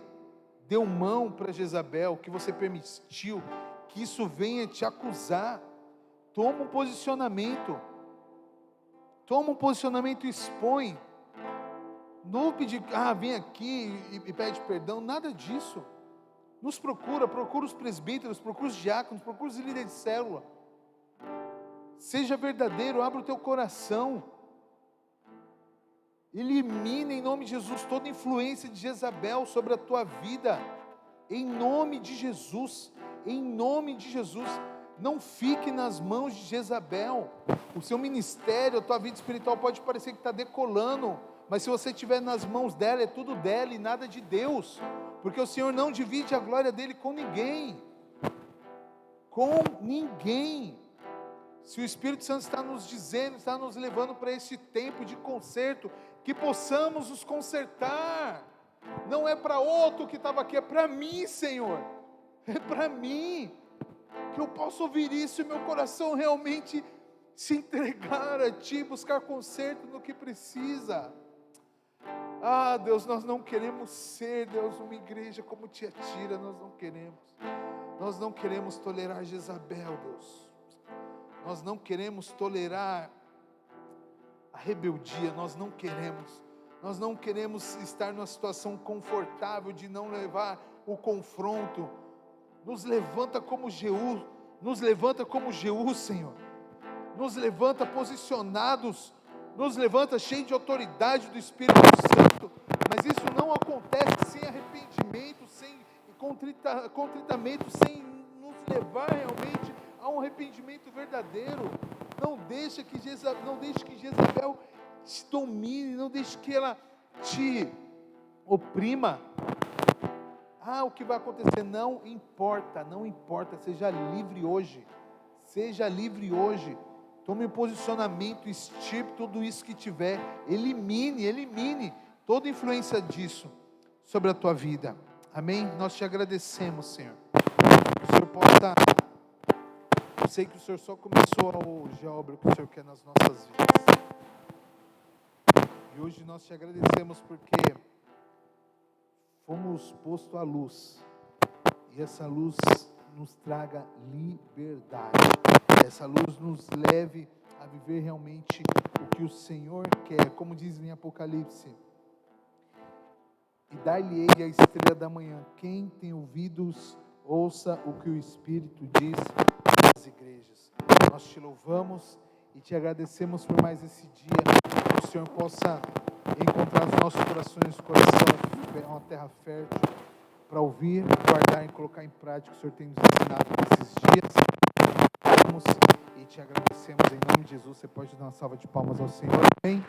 S1: deu mão para Jezabel, que você permitiu, que isso venha te acusar. Toma um posicionamento e expõe. Não pedir, vem aqui e pede perdão, nada disso. Nos procura os presbíteros, procura os diáconos, procura os líderes de célula. Seja verdadeiro, abra o teu coração. Elimina em nome de Jesus toda influência de Jezabel sobre a tua vida. Em nome de Jesus, em nome de Jesus. Não fique nas mãos de Jezabel. O seu ministério, a tua vida espiritual pode parecer que está decolando, mas se você estiver nas mãos dela, é tudo dela e nada de Deus, porque o Senhor não divide a glória dele com ninguém. Com ninguém. Se o Espírito Santo está nos dizendo, está nos levando para esse tempo de conserto, que possamos nos consertar. Não é para outro que estava aqui, é para mim, Senhor. É para mim. Que eu possa ouvir isso e meu coração realmente se entregar a Ti, buscar conserto no que precisa. Ah, Deus, nós não queremos ser, Deus, uma igreja como Tiatira, nós não queremos. Nós não queremos tolerar Jezabel, Deus. Nós não queremos tolerar a rebeldia, nós não queremos estar numa situação confortável de não levar o confronto. Nos levanta como Jeú, Senhor. Nos levanta posicionados, nos levanta cheio de autoridade do Espírito Santo, mas isso não acontece sem arrependimento, sem contritamento, sem nos levar realmente a um arrependimento verdadeiro. Não deixe que Jezabel te domine, não deixe que ela te oprima. O que vai acontecer? Não importa, seja livre hoje, tome um posicionamento, extirpe tudo isso que tiver, elimine toda influência disso sobre a tua vida, amém? Nós te agradecemos, Senhor, o Senhor possa, eu sei que o Senhor só começou hoje a obra que o Senhor quer nas nossas vidas, e hoje nós te agradecemos porque fomos postos à luz, e essa luz nos traga liberdade, essa luz nos leve a viver realmente o que o Senhor quer, como diz em Apocalipse, e dar-lhe-ei a estrela da manhã. Quem tem ouvidos, ouça o que o Espírito diz às igrejas. Nós te louvamos e te agradecemos por mais esse dia, que o Senhor possa encontrar os nossos corações, é uma terra fértil para ouvir, guardar e colocar em prática o que o Senhor tem nos ensinado nesses dias. Vamos e te agradecemos em nome de Jesus. Você pode dar uma salva de palmas ao Senhor, amém?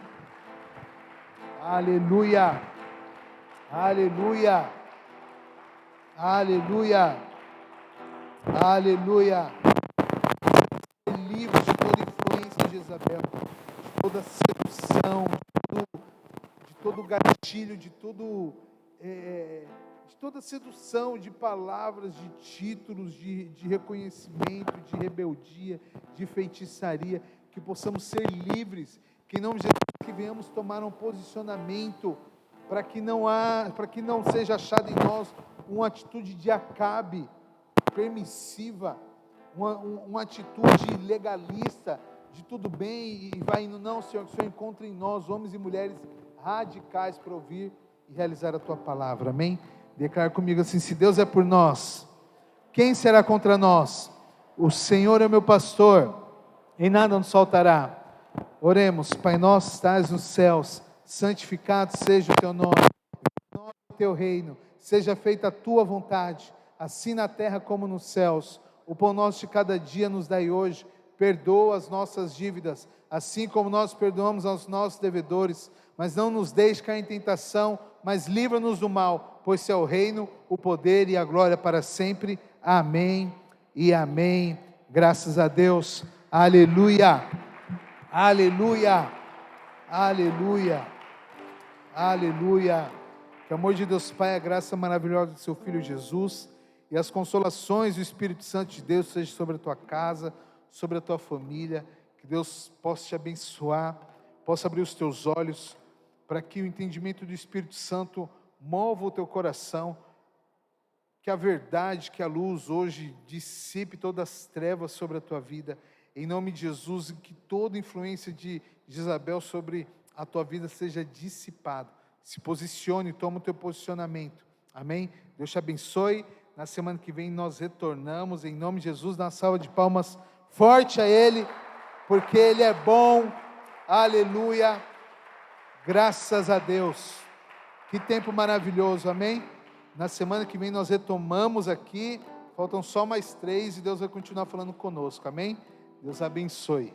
S1: Aleluia, aleluia, aleluia, aleluia. Livre de toda influência de Jezabel, de toda sedução, de todo gatilho, de toda sedução de palavras, de títulos, de reconhecimento, de rebeldia, de feitiçaria, que possamos ser livres, que em nome de Jesus, que venhamos tomar um posicionamento, para que não seja achado em nós uma atitude de Acabe, permissiva, uma atitude legalista, de tudo bem, e vai indo, não, Senhor, que o Senhor encontre em nós, homens e mulheres radicais, para ouvir e realizar a Tua palavra, amém? Declara comigo assim: se Deus é por nós, quem será contra nós? O Senhor é meu pastor, em nada nos faltará. Oremos. Pai nosso, estás nos céus, santificado seja o Teu nome, venha o Teu reino, seja feita a Tua vontade, assim na terra como nos céus. O pão nosso de cada dia nos dai hoje, perdoa as nossas dívidas, assim como nós perdoamos aos nossos devedores, mas não nos deixe cair em tentação, mas livra-nos do mal, pois Teu é o reino, o poder e a glória para sempre. Amém e amém. Graças a Deus. Aleluia, aleluia, aleluia, aleluia. Que o amor de Deus Pai, a graça maravilhosa do Seu Filho Jesus e as consolações do Espírito Santo de Deus seja sobre a tua casa, sobre a tua família. Que Deus possa te abençoar, possa abrir os teus olhos, para que o entendimento do Espírito Santo mova o teu coração, que a verdade, que a luz hoje dissipe todas as trevas sobre a tua vida, em nome de Jesus, e que toda influência de Jezabel sobre a tua vida seja dissipada. Se posicione, toma o teu posicionamento, amém? Deus te abençoe. Na semana que vem nós retornamos, em nome de Jesus, dá uma salva de palmas forte a Ele, porque Ele é bom, aleluia, graças a Deus. Que tempo maravilhoso, amém? Na semana que vem nós retomamos aqui, faltam só mais 3 e Deus vai continuar falando conosco, amém? Deus abençoe.